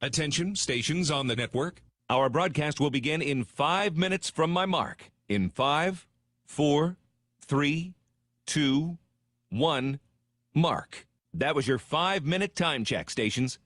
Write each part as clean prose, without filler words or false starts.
Attention, stations on the network. Our broadcast will begin in 5 minutes from my mark. In 5, 4, 3, 2, 1, mark. That was your 5-minute time check, stations.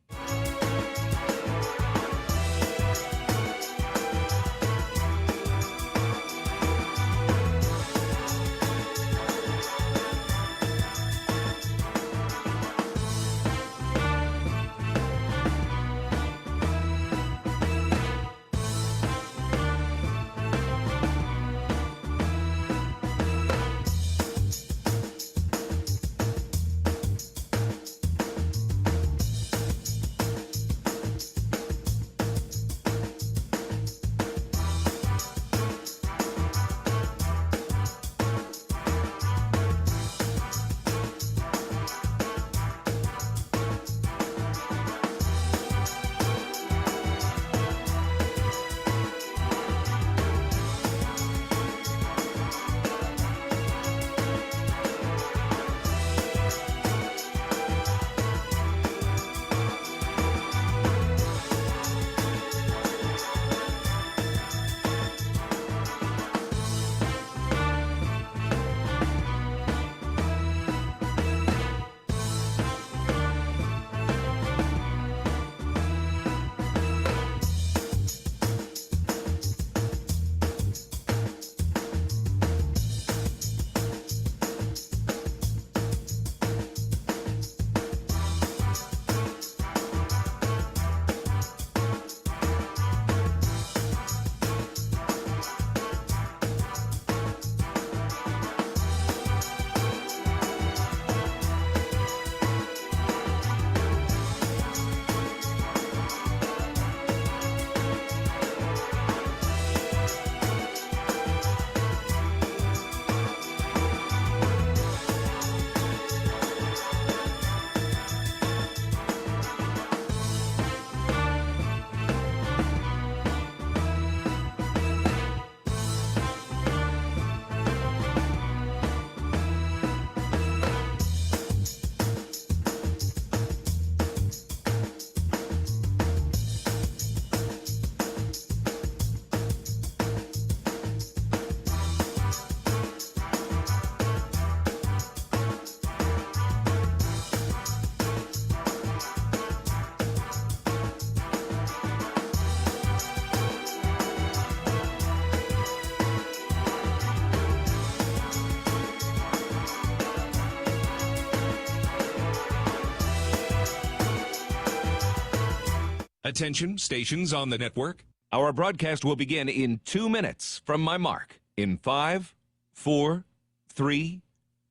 Attention, stations on the network. Our broadcast will begin in 2 minutes from my mark. In 5, 4, 3,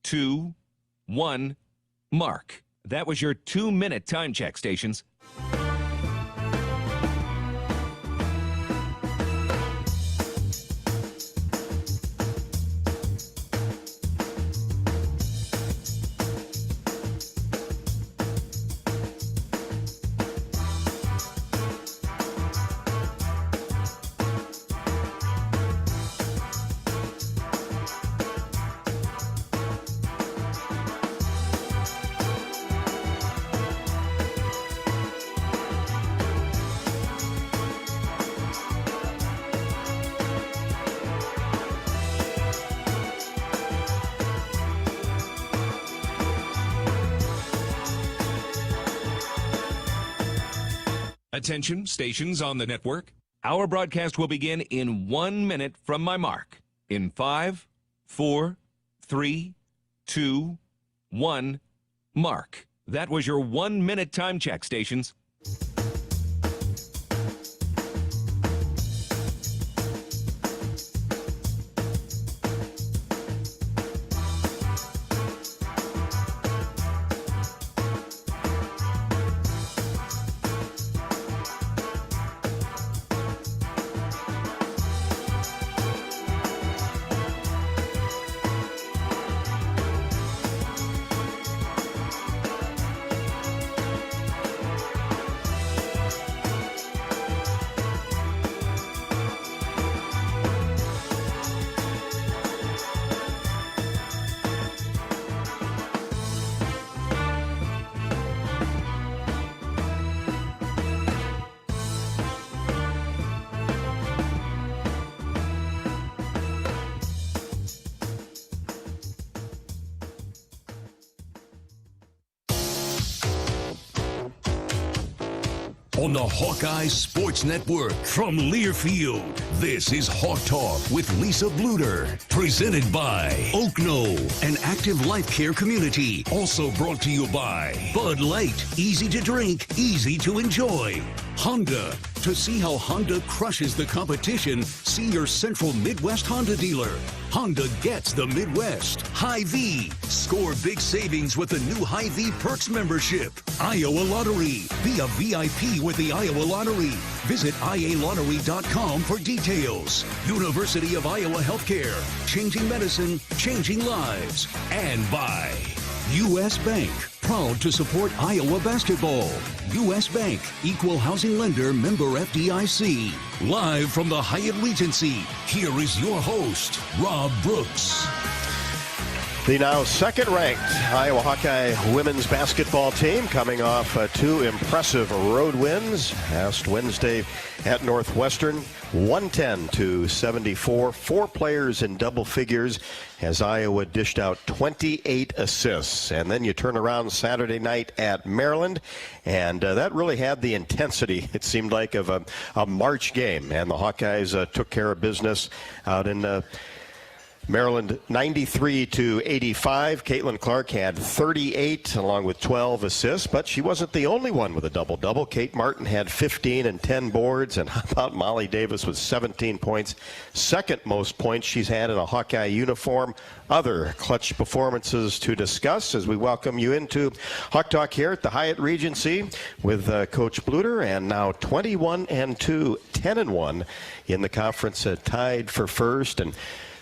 2, 1, mark. That was your 2-minute time check, stations. Attention, stations on the network. Our broadcast will begin in 1 minute from my mark. In 5, 4, 3, 2, 1, mark. That was your 1-minute time check, stations. on the Hawkeyes Sports Network. From Learfield, this is Hawk Talk with Lisa Bluder. Presented by Oak Knoll, an active life care community. Also brought to you by Bud Light. Easy to drink, easy to enjoy. Honda. To see how Honda crushes the competition, see your Central Midwest Honda dealer. Honda gets the Midwest. Hy-Vee. Score big savings with the new Hy-Vee Perks membership. Iowa Lottery. Be a VIP with the Iowa Lottery. Visit ialottery.com for details. University of Iowa Healthcare. Changing medicine, changing lives. And by U.S. Bank. Proud to support Iowa basketball. U.S. Bank, equal housing lender, member FDIC. Live from the Hyatt Regency, here is your host, Rob Brooks. The now second-ranked Iowa Hawkeye women's basketball team coming off two impressive road wins. Last Wednesday at Northwestern, 110-74. 4 players in double figures as Iowa dished out 28 assists. And then you turn around Saturday night at Maryland, and that really had the intensity, it seemed like, of a March game. And the Hawkeyes took care of business out in Maryland, 93-85. Caitlin Clark had 38 along with 12 assists, but she wasn't the only one with a double-double. Kate Martin had 15 and 10 boards, and how about Molly Davis with 17 points? Second most points she's had in a Hawkeye uniform. Other clutch performances to discuss as we welcome you into Hawk Talk here at the Hyatt Regency with Coach Bluder, and now 21-2, 10-1 in the conference, tied for first. And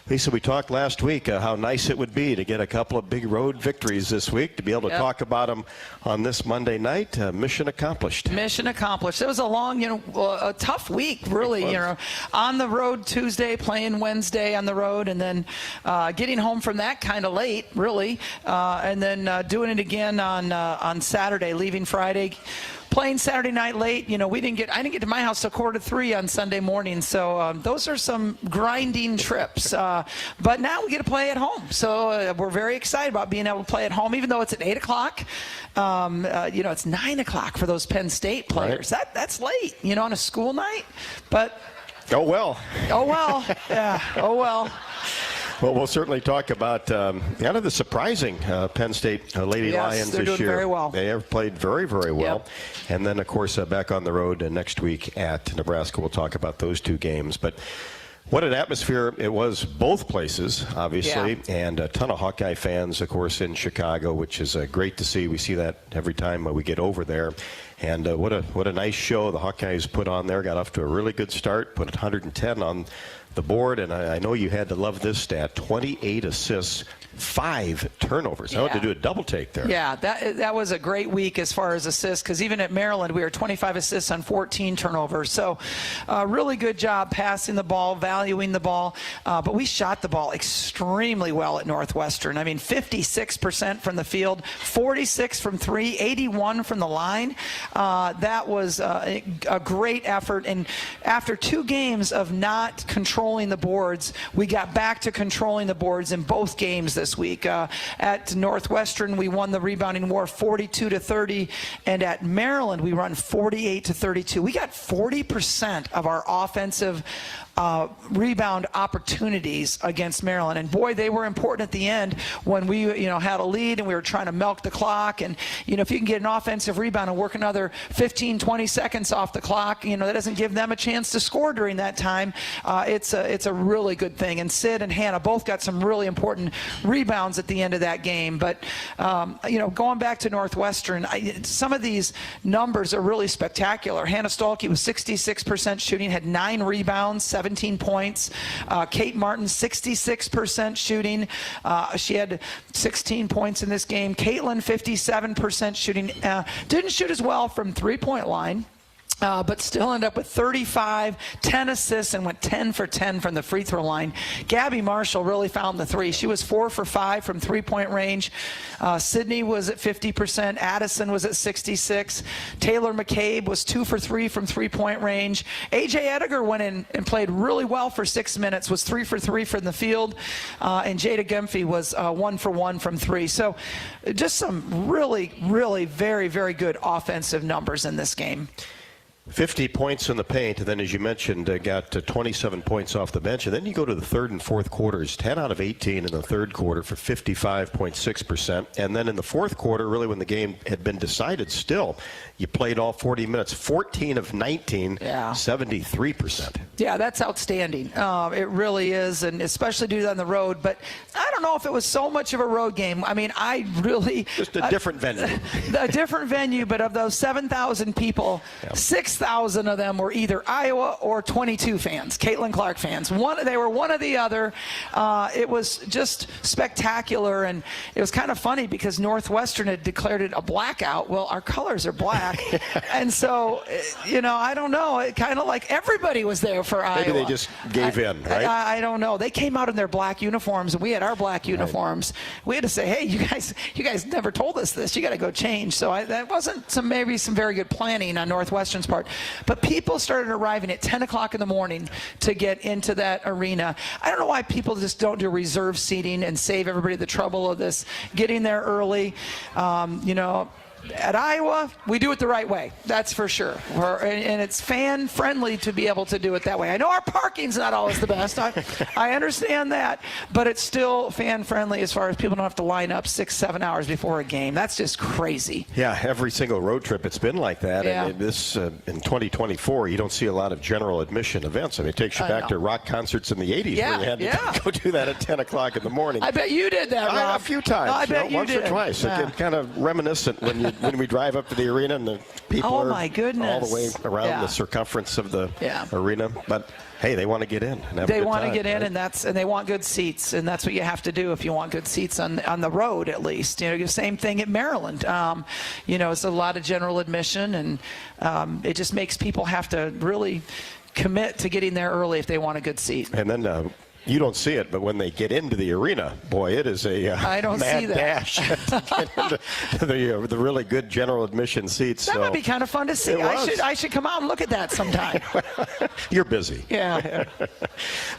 Lisa, we talked last week how nice it would be to get a couple of big road victories this week, to be able to talk about them on this Monday night. Mission accomplished. Mission accomplished. It was a long, a tough week, really. On the road Tuesday, playing Wednesday on the road, and then getting home from that kind of late, really, and then doing it again on Saturday, leaving Friday. Playing Saturday night late, I didn't get to my house till 2:45 on Sunday morning. So those are some grinding trips. But now we get to play at home. So we're very excited about being able to play at home, even though it's at 8 o'clock. It's 9 o'clock for those Penn State players. Right. That's late, on a school night. But oh well. Yeah. Oh well. Well, we'll certainly talk about kind of the surprising Penn State Lady Lions this year. They're doing very well. They have played very, very well. Yep. And then, of course, back on the road next week at Nebraska. We'll talk about those two games. But what an atmosphere it was both places, obviously, and a ton of Hawkeye fans, of course, in Chicago, which is great to see. We see that every time we get over there. And what a nice show the Hawkeyes put on there. Got off to a really good start, put 110 on the board, and I know you had to love this stat: 28 assists, 5 turnovers. I had to do a double take there. Yeah, that was a great week as far as assists, because even at Maryland we were 25 assists on 14 turnovers. So really good job passing the ball, valuing the ball, but we shot the ball extremely well at Northwestern. I mean, 56% from the field, 46 from 3, 81 from the line. That was a great effort, and after 2 games of not controlling the boards, we got back to controlling the boards in both games this week. At Northwestern, we won the rebounding war 42-30, and at Maryland, we run 48-32. We got 40% of our offensive rebound opportunities against Maryland, and boy, they were important at the end when we had a lead and we were trying to milk the clock. And if you can get an offensive rebound and work another 15-20 seconds off the clock, that doesn't give them a chance to score during that time. It's a really good thing. And Sid and Hannah both got some really important rebounds at the end of that game. But going back to Northwestern, some of these numbers are really spectacular. Hannah Stolke was 66% shooting, had 9 rebounds, 17 points. Kate Martin, 66% shooting. She had 16 points in this game. Caitlin, 57% shooting. Didn't shoot as well from three-point line. But still ended up with 35, 10 assists, and went 10 for 10 from the free throw line. Gabby Marshall really found the three. She was 4 for 5 from three-point range. Sydney was at 50%. Addison was at 66. Taylor McCabe was 2 for 3 from three-point range. A.J. Ediger went in and played really well for 6 minutes, was 3 for 3 from the field. And Jada Gemphy was 1 for 1 from 3. So just some really, really very, very good offensive numbers in this game. 50 points in the paint, and then, as you mentioned, got 27 points off the bench. And then you go to the third and fourth quarters, 10 out of 18 in the third quarter for 55.6%. And then in the fourth quarter, really when the game had been decided still, you played all 40 minutes, 14 of 19, 73%. Yeah, that's outstanding. It really is, and especially do it on the road. But I don't know if it was so much of a road game. I mean, I really... Just a different venue. A different venue, but of those 7,000 people, 6,000 of them were either Iowa or 22 fans, Caitlin Clark fans. They were one or the other. It was just spectacular, and it was kind of funny because Northwestern had declared it a blackout. Well, our colors are black. And so, I don't know. It kind of like everybody was there for Iowa. Maybe they just gave in, right? I don't know. They came out in their black uniforms, and we had our black uniforms. We had to say, hey, you guys never told us this. You got to go change. So that wasn't maybe some very good planning on Northwestern's part. But people started arriving at 10 o'clock in the morning to get into that arena. I don't know why people just don't do reserve seating and save everybody the trouble of this, getting there early. At Iowa, we do it the right way. That's for sure. And it's fan-friendly to be able to do it that way. I know our parking's not always the best. I understand that. But it's still fan-friendly as far as people don't have to line up 6-7 hours before a game. That's just crazy. Yeah, every single road trip it's been like that. Yeah. And in 2024, you don't see a lot of general admission events. I mean, it takes you back to rock concerts in the 80s where you had to go do that at 10 o'clock in the morning. I bet you did that, Rob. A few times. I bet you once did. Or twice. Yeah. It's kind of reminiscent when we drive up to the arena and the people are my goodness. all the way around the circumference of the arena. But hey, they want to get in. And have they a good want time, to get in, right? and they want good seats, and that's what you have to do if you want good seats on the road, at least. The same thing at Maryland. It's a lot of general admission, and it just makes people have to really commit to getting there early if they want a good seat. And then you don't see it, but when they get into the arena, boy, it is a mad dash to get into the really good general admission seats. That would be kind of fun to see. I should come out and look at that sometime. You're busy. Yeah.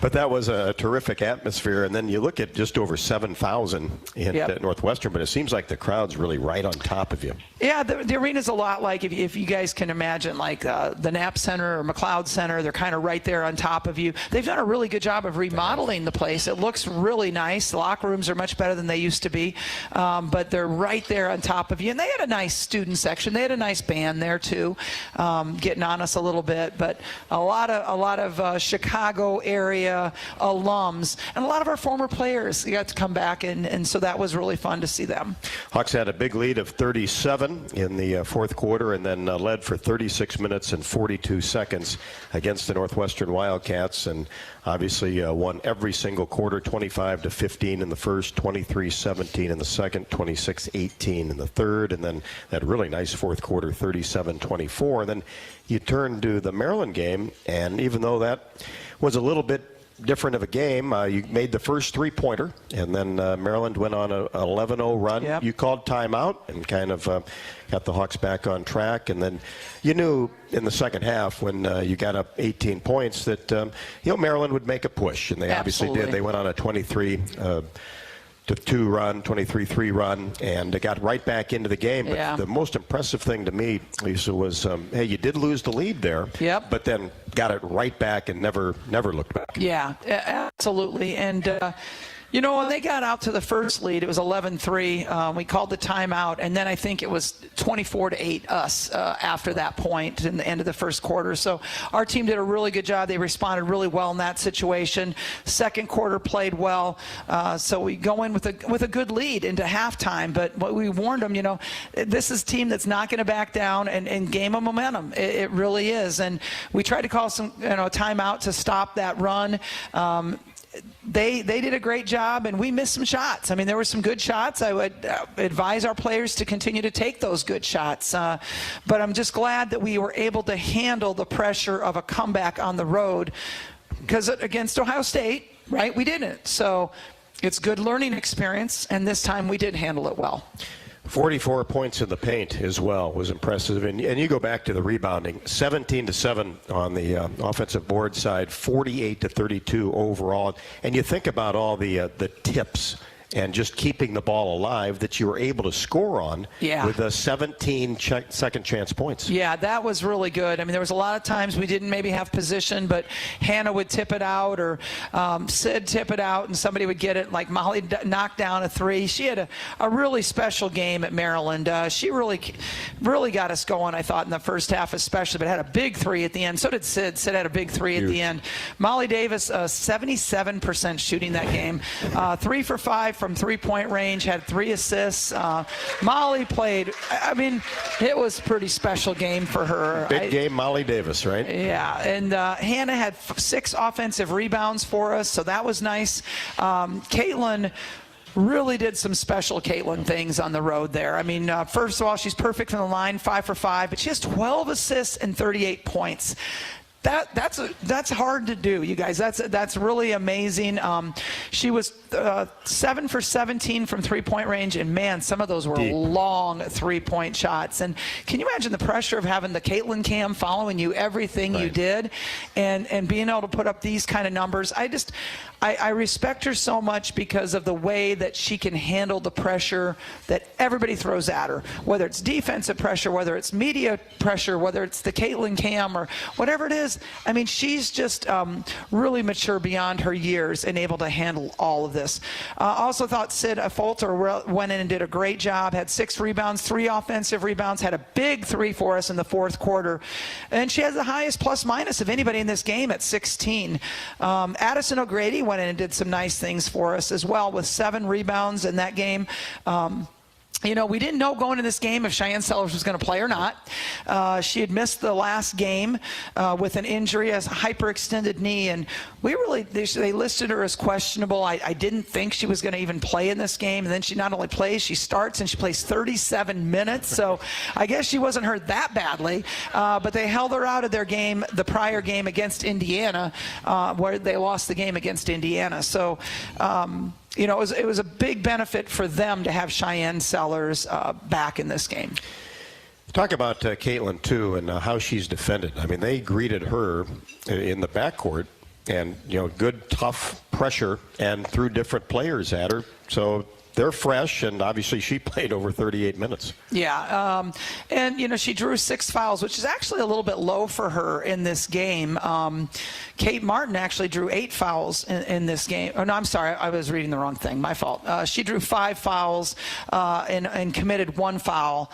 But that was a terrific atmosphere. And then you look at just over 7,000 at Northwestern, but it seems like the crowd's really right on top of you. Yeah, the arena's a lot like, if you guys can imagine, like the Knapp Center or McLeod Center. They're kind of right there on top of you. They've done a really good job of remodeling the place. It looks really nice. The locker rooms are much better than they used to be, but they're right there on top of you. And they had a nice student section. They had a nice band there too, getting on us a little bit. But a lot of Chicago area alums and a lot of our former players got to come back, and so that was really fun to see them. Hawks had a big lead of 37 in the fourth quarter, and then led for 36 minutes and 42 seconds against the Northwestern Wildcats, and obviously won every single quarter, 25-15 in the first, 23-17 in the second, 26-18 in the third, and then that really nice fourth quarter, 37-24. And then you turn to the Maryland game, and even though that was a little bit different of a game, you made the first three-pointer, and then Maryland went on an 11-0 run. Yep. You called timeout and kind of got the Hawks back on track, and then you knew in the second half when you got up 18 points that Maryland would make a push, and they obviously did. They went on a 23-2 run, 23-3 run, and they got right back into the game. But the most impressive thing to me, Lisa, was hey, you did lose the lead there, but then got it right back and never looked back. Yeah, absolutely. And when they got out to the first lead, it was 11-3. We called the timeout, and then I think it was 24-8 us after that point in the end of the first quarter. So our team did a really good job. They responded really well in that situation. Second quarter played well. So we go in with a good lead into halftime. But we warned them, this is a team that's not going to back down and game of momentum. It really is. And we tried to call some timeout to stop that run. They did a great job, and we missed some shots. I mean, there were some good shots. I would advise our players to continue to take those good shots. But I'm just glad that we were able to handle the pressure of a comeback on the road, because against Ohio State, right, we didn't. So it's good learning experience, and this time we did handle it well. 44 points in the paint as well was impressive. And you go back to the rebounding, 17-7 on the offensive board side, 48-32 overall. And you think about all the tips and just keeping the ball alive that you were able to score on with 17 second chance points. Yeah, that was really good. I mean, there was a lot of times we didn't maybe have position, but Hannah would tip it out, or Sid tip it out, and somebody would get it. Like Molly knocked down a three. She had a really special game at Maryland. She really got us going, I thought, in the first half especially, but had a big three at the end. So did Sid. Sid had a big three at the end. Molly Davis, 77% shooting that game. 3 for 5 from three-point range, had 3 assists. Molly played, I mean, it was a pretty special game for her. Big game, Molly Davis, right? Yeah, and Hannah had 6 offensive rebounds for us, so that was nice. Caitlin really did some special Caitlin things on the road there. I mean, first of all, she's perfect from the line, 5 for 5, but she has 12 assists and 38 points. That's hard to do, you guys. That's really amazing. She was 7 for 17 from three-point range, and man, some of those were long three-point shots. And can you imagine the pressure of having the Caitlin cam following you everything you did, and being able to put up these kind of numbers? I respect her so much because of the way that she can handle the pressure that everybody throws at her, whether it's defensive pressure, whether it's media pressure, whether it's the Caitlin cam or whatever it is. I mean, she's just really mature beyond her years and able to handle all of this. Also thought Sid Folter went in and did a great job, had 6 rebounds, 3 offensive rebounds, had a big 3 for us in the fourth quarter. And she has the highest plus-minus of anybody in this game at 16. Addison O'Grady went in and did some nice things for us as well with 7 rebounds in that game. You know, we didn't know going into this game if Cheyenne Sellers was going to play or not. She had missed the last game with an injury, as a hyperextended knee, and they listed her as questionable. I didn't think she was going to even play in this game, and then she not only plays, she starts and she plays 37 minutes. So I guess she wasn't hurt that badly, but they held her out of their game, the prior game against Indiana, where they lost the game against Indiana. So you know, it was a big benefit for them to have Cheyenne Sellers back in this game. Talk about Caitlin, too, and how she's defended. I mean, they greeted her in the backcourt and, you know, good, tough pressure and threw different players at her. So they're fresh, and obviously she played over 38 minutes. Yeah, and, you know, she drew 6 fouls, which is actually a little bit low for her in this game. Kate Martin actually drew 8 fouls in this game. Oh, no, I'm sorry. I was reading the wrong thing. My fault. She drew 5 fouls and committed 1 foul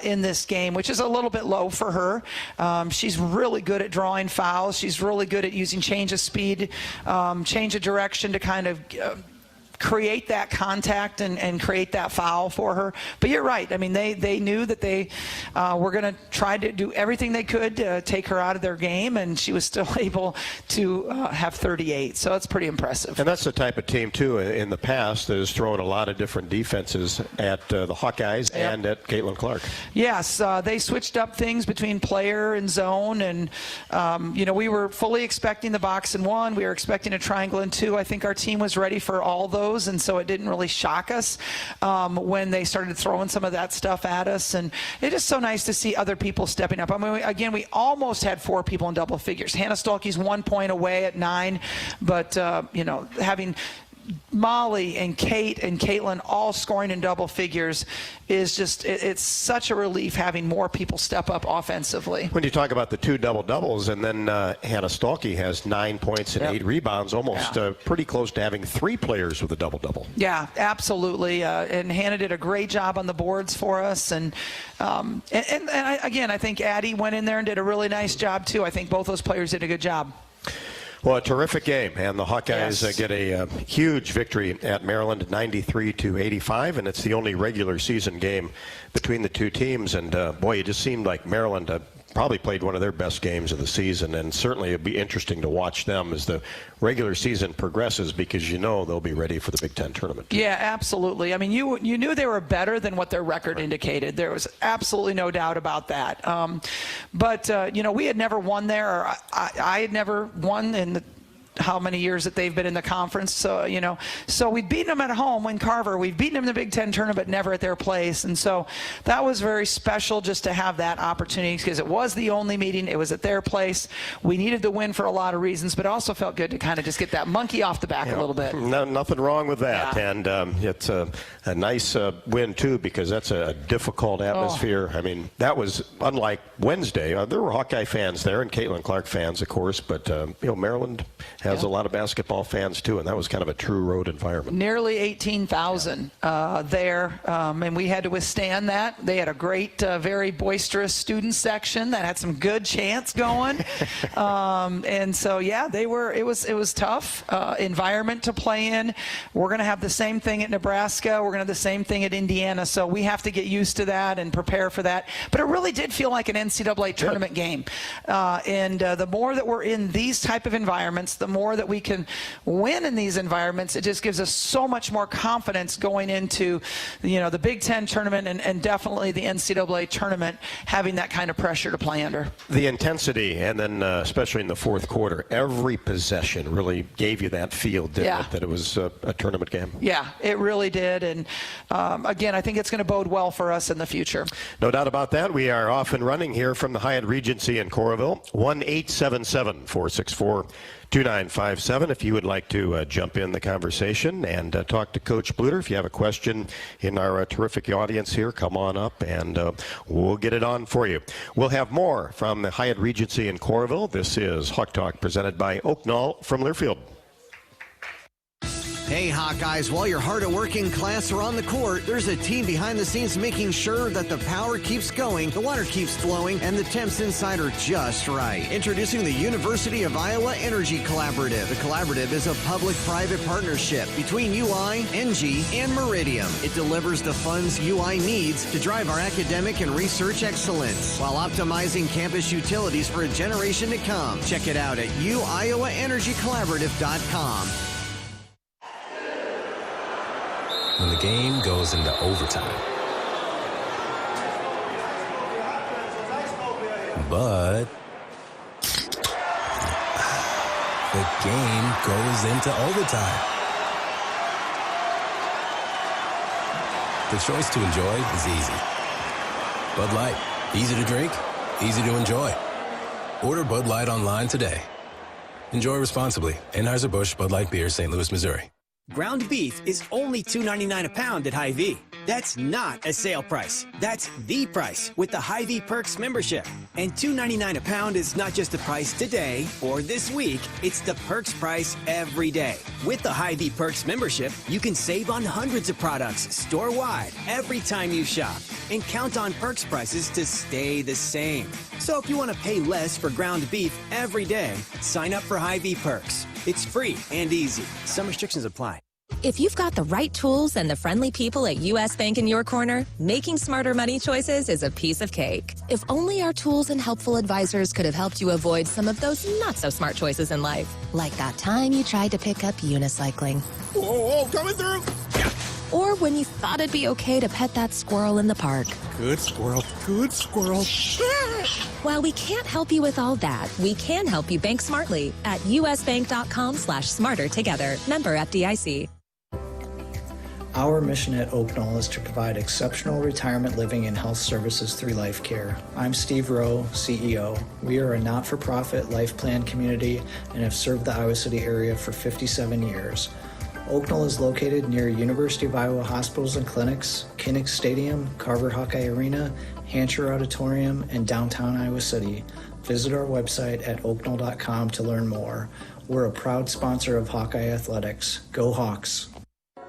in this game, which is a little bit low for her. She's really good at drawing fouls. She's really good at using change of speed, change of direction to kind of create that contact and create that foul for her. But you're right. I mean, they knew that they were going to try to do everything they could to take her out of their game, and she was still able to have 38. So that's pretty impressive. And that's the type of team, too, in the past that has thrown a lot of different defenses at the Hawkeyes and at Caitlin Clark. Yes, they switched up things between player and zone, and, you know, we were fully expecting the box and 1. We were expecting a triangle and 2. I think our team was ready for all those. And so it didn't really shock us when they started throwing some of that stuff at us. And it's just so nice to see other people stepping up. I mean, again, we almost had 4 people in double figures. Hannah Stolke's 1 point away at 9, but, you know, having Molly and Kate and Caitlin all scoring in double figures is just, it's such a relief having more people step up offensively. When you talk about the 2 double-doubles, and then Hannah Stolke has 9 points and 8 rebounds, almost pretty close to having 3 players with a double-double. Yeah, absolutely. And Hannah did a great job on the boards for us. And again, I think Addie went in there and did a really nice job, too. I think both those players did a good job. Well, a terrific game, and the Hawkeyes get a huge victory at Maryland, 93-85, and it's the only regular season game between the 2 teams. And boy, it just seemed like Maryland probably played one of their best games of the season, and certainly it'd be interesting to watch them as the regular season progresses, because you know they'll be ready for the Big Ten tournament. Yeah, absolutely. I mean, you knew they were better than what their record indicated. There was absolutely no doubt about that. But you know, we had never won there, or I had never won in the how many years that they've been in the conference. So, so we've beaten them at home in Carver. We've beaten them in the Big Ten tournament, but never at their place. And so that was very special just to have that opportunity because it was the only meeting. It was at their place. We needed the win for a lot of reasons, but it also felt good to kind of just get that monkey off the back a little bit. Nothing wrong with that. Yeah. And it's a nice win, too, because that's a difficult atmosphere. I mean, that was unlike Wednesday. There were Hawkeye fans there and Caitlin Clark fans, of course, but, Maryland has a lot of basketball fans, too, and that was kind of a true road environment. Nearly 18,000 there, and we had to withstand that. They had a great, very boisterous student section that had some good chants going. And so, yeah, it was tough environment to play in. We're going to have the same thing at Nebraska. We're going to have the same thing at Indiana. So we have to get used to that and prepare for that. But it really did feel like an NCAA tournament game. And the more that we're in these type of environments, the more that we can win in these environments, it just gives us so much more confidence going into, the Big Ten tournament and definitely the NCAA tournament, having that kind of pressure to play under. The intensity, and then especially in the fourth quarter, every possession really gave you that feel, didn't it, that it was a tournament game? Yeah, it really did. And again, I think it's going to bode well for us in the future. No doubt about that. We are off and running here from the Hyatt Regency in Coralville. 1-877-464-2957 if you would like to jump in the conversation and talk to Coach Bluder. If you have a question in our terrific audience here, come on up and we'll get it on for you. We'll have more from the Hyatt Regency in Coralville. This is Hawk Talk presented by Oak Knoll from Learfield. Hey, Hawkeyes, while your hard-at-working class are on the court, there's a team behind the scenes making sure that the power keeps going, the water keeps flowing, and the temps inside are just right. Introducing the University of Iowa Energy Collaborative. The collaborative is a public-private partnership between UI, NG, and Meridium. It delivers the funds UI needs to drive our academic and research excellence while optimizing campus utilities for a generation to come. Check it out at uiowaenergycollaborative.com. When the game goes into overtime. But the game goes into overtime. The choice to enjoy is easy. Bud Light, easy to drink, easy to enjoy. Order Bud Light online today. Enjoy responsibly. Anheuser-Busch Bud Light Beer, St. Louis, Missouri. Ground beef is only $2.99 a pound at Hy-Vee. That's not a sale price. That's the price with the Hy-Vee Perks membership. And $2.99 a pound is not just the price today or this week. It's the Perks price every day. With the Hy-Vee Perks membership, you can save on hundreds of products store-wide every time you shop. And count on Perks prices to stay the same. So if you want to pay less for ground beef every day, sign up for Hy-Vee Perks. It's free and easy. Some restrictions apply. If you've got the right tools and the friendly people at U.S. Bank in your corner, making smarter money choices is a piece of cake. If only our tools and helpful advisors could have helped you avoid some of those not-so-smart choices in life. Like that time you tried to pick up unicycling. Whoa, coming through! Or when you thought it'd be okay to pet that squirrel in the park. Good squirrel, good squirrel. While we can't help you with all that, we can help you bank smartly at usbank.com/smartertogether. Member FDIC. Our mission at Oak Knoll is to provide exceptional retirement living and health services through life care. I'm Steve Rowe, CEO. We are a not-for-profit life plan community and have served the Iowa City area for 57 years. Oak Knoll is located near University of Iowa hospitals and clinics, Kinnick Stadium, Carver Hawkeye Arena, Hancher Auditorium, and downtown Iowa City. Visit our website at oakknoll.com to learn more. We're a proud sponsor of Hawkeye Athletics. Go Hawks!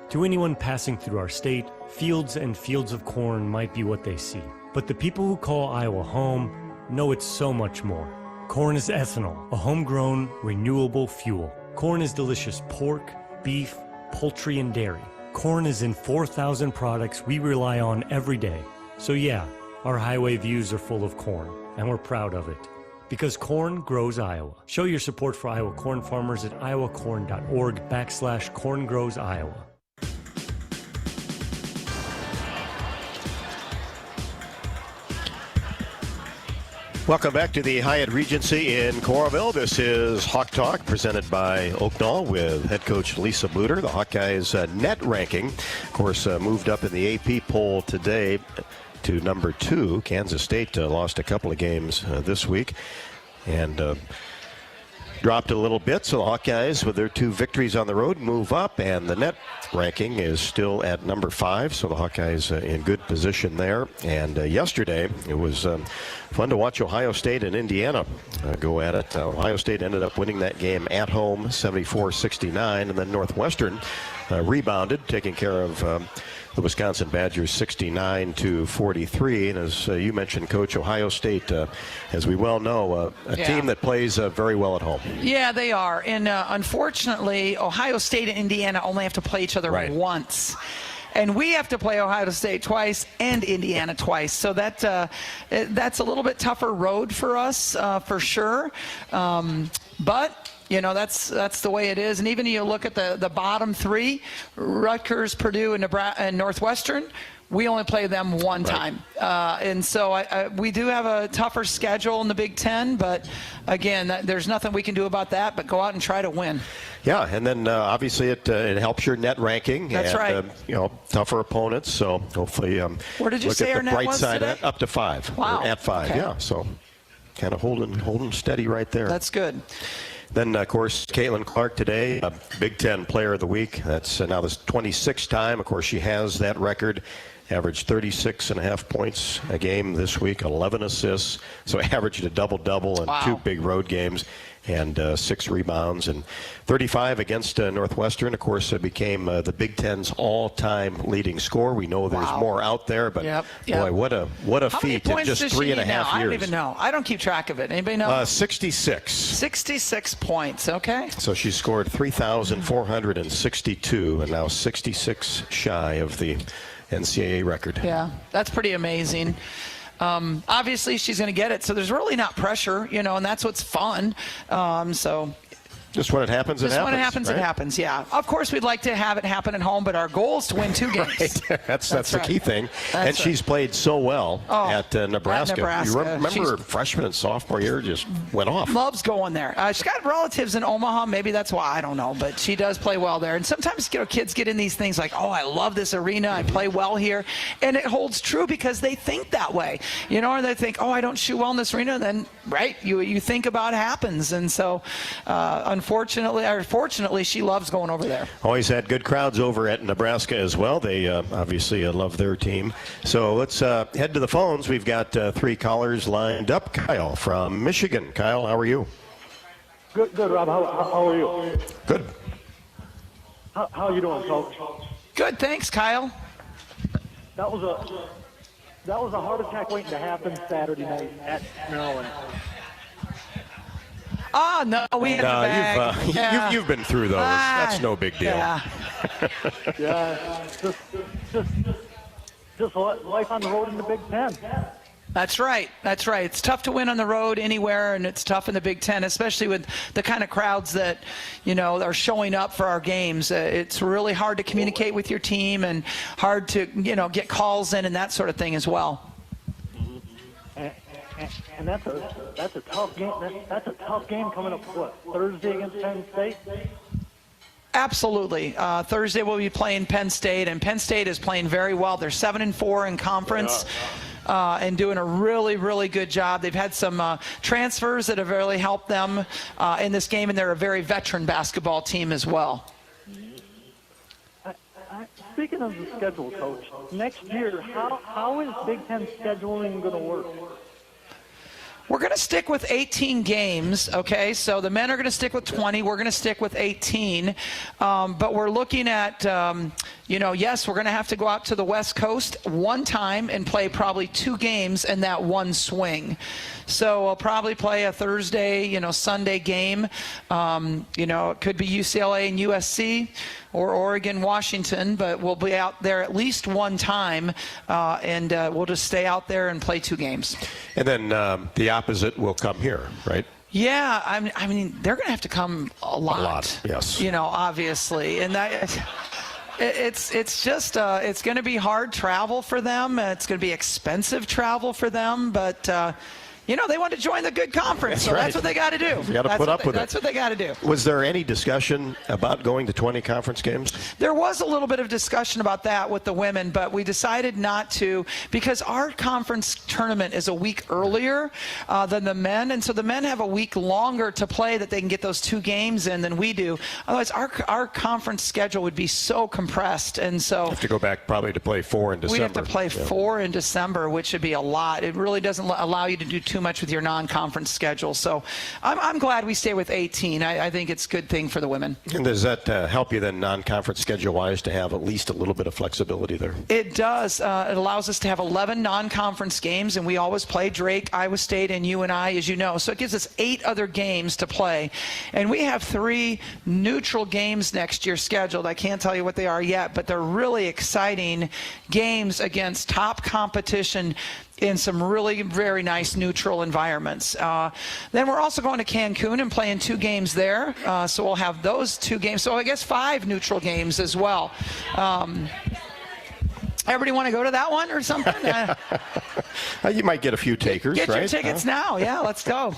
To anyone passing through our state, fields and fields of corn might be what they see. But the people who call Iowa home know it's so much more. Corn is ethanol, a homegrown, renewable fuel. Corn is delicious pork, beef, poultry, and dairy. Corn is in 4,000 products we rely on every day. So yeah, our highway views are full of corn, and we're proud of it. Because corn grows Iowa. Show your support for Iowa corn farmers at iowacorn.org/corngrowsiowa. Welcome back to the Hyatt Regency in Coralville. This is Hawk Talk presented by Oaknall with head coach Lisa Bluder. The Hawkeyes net ranking, of course, moved up in the AP poll today to number 2. Kansas State lost a couple of games this week and dropped a little bit. So the Hawkeyes, with their 2 victories on the road, move up, and the net ranking is still at number 5. So the Hawkeyes in good position there. And yesterday, it was fun to watch Ohio State and Indiana go at it. Ohio State ended up winning that game at home, 74-69, and then Northwestern rebounded, taking care of the Wisconsin Badgers 69-43. And as you mentioned, Coach, Ohio State, as we well know, a team that plays very well at home. Yeah, they are. And unfortunately, Ohio State and Indiana only have to play each other once. And we have to play Ohio State twice and Indiana twice. So that's a little bit tougher road for us, for sure. But you know, that's the way it is. And even you look at the bottom 3, Rutgers, Purdue, and Nebraska, and Northwestern, we only play them one time. And so we do have a tougher schedule in the Big Ten, but again, there's nothing we can do about that but go out and try to win. Yeah, and then obviously it helps your net ranking. That's right. You know, tougher opponents, so hopefully where did you look say at our the net bright was side today? up to 5. Wow. At 5, okay. Yeah, so kind of holding steady right there. That's good. Then, of course, Caitlin Clark today, Big Ten Player of the Week. That's now the 26th time. Of course, she has that record. Averaged 36.5 points a game this week, 11 assists. So averaged a double-double in 2 big road games and 6 rebounds. And 35 against Northwestern, of course, became the Big Ten's all-time leading scorer. We know there's more out there, but boy, what a feat in just 3.5 years. I don't even know. I don't keep track of it. Anybody know? 66. 66 points, okay. So she scored 3,462 and now 66 shy of the NCAA record. Yeah, that's pretty amazing. Obviously, she's going to get it, so there's really not pressure, you know, and that's what's fun. So just when it happens, it happens. Just when it happens, right? it happens, yeah. Of course, we'd like to have it happen at home, but our goal is to win 2 games. Right. That's the right. key thing. And she's played so well at Nebraska. You remember her freshman and sophomore year just went off. Loves going there. She's got relatives in Omaha. Maybe that's why. I don't know. But she does play well there. And sometimes, you know, kids get in these things like, oh, I love this arena. I play well here. And it holds true because they think that way. You know, or they think, oh, I don't shoot well in this arena. Then, right, you think about it happens. And so, fortunately, she loves going over there. Always had good crowds over at Nebraska as well. They obviously love their team. So let's head to the phones. We've got 3 callers lined up. Kyle from Michigan. Kyle, how are you? Good, Rob. How are you? Good. How are you doing, Coach? Good, thanks, Kyle. That was a heart attack waiting to happen Saturday night at Maryland. Oh, no, we had you've been through those. That's no big deal. Yeah, just life on the road in the Big Ten. That's right. That's right. It's tough to win on the road anywhere, and it's tough in the Big Ten, especially with the kind of crowds that, you know, are showing up for our games. It's really hard to communicate with your team and hard to, you know, get calls in and that sort of thing as well. And that's a tough game. That's a tough game coming up. What, Thursday against Penn State? Absolutely. Thursday we'll be playing Penn State, and Penn State is playing very well. They're 7-4 in conference. And doing a really, really good job. They've had some transfers that have really helped them in this game, and they're a very veteran basketball team as well. Speaking of the schedule, Coach, next year, how is Big Ten scheduling going to work? We're going to stick with 18 games, okay? So the men are going to stick with 20. We're going to stick with 18. But we're looking at, you know, yes, we're going to have to go out to the West Coast one time and play probably 2 games in that one swing. So we'll probably play a Thursday, you know, Sunday game. You know, it could be UCLA and USC or Oregon, Washington, but we'll be out there at least one time, and we'll just stay out there and play 2 games. And then the opposite will come here, right? Yeah, I mean, they're going to have to come a lot. A lot, yes. You know, obviously, and that. It's just it's going to be hard travel for them. It's going to be expensive travel for them, but they want to join the good conference. That's right. That's what they got to do. You got to put up with it. That's what they got to do. Was there any discussion about going to 20 conference games? There was a little bit of discussion about that with the women, but we decided not to because our conference tournament is a week earlier than the men, and so the men have a week longer to play that they can get those 2 games in than we do. Otherwise, our conference schedule would be so compressed, and so have to go back probably to play 4 in December. We have to play 4 in December, which would be a lot. It really doesn't allow you to do too much with your non-conference schedule. So I'm glad we stay with 18. I think it's a good thing for the women. And does that help you then non-conference schedule-wise to have at least a little bit of flexibility there? It does. It allows us to have 11 non-conference games, and we always play Drake, Iowa State, and UNI, as you know. So it gives us 8 other games to play. And we have 3 neutral games next year scheduled. I can't tell you what they are yet, but they're really exciting games against top competition in some really very nice neutral environments. Then we're also going to Cancun and playing 2 games there. So we'll have those 2 games. So I guess 5 neutral games as well. Everybody want to go to that one or something? You might get a few takers, get right? Your tickets now. Yeah, let's go.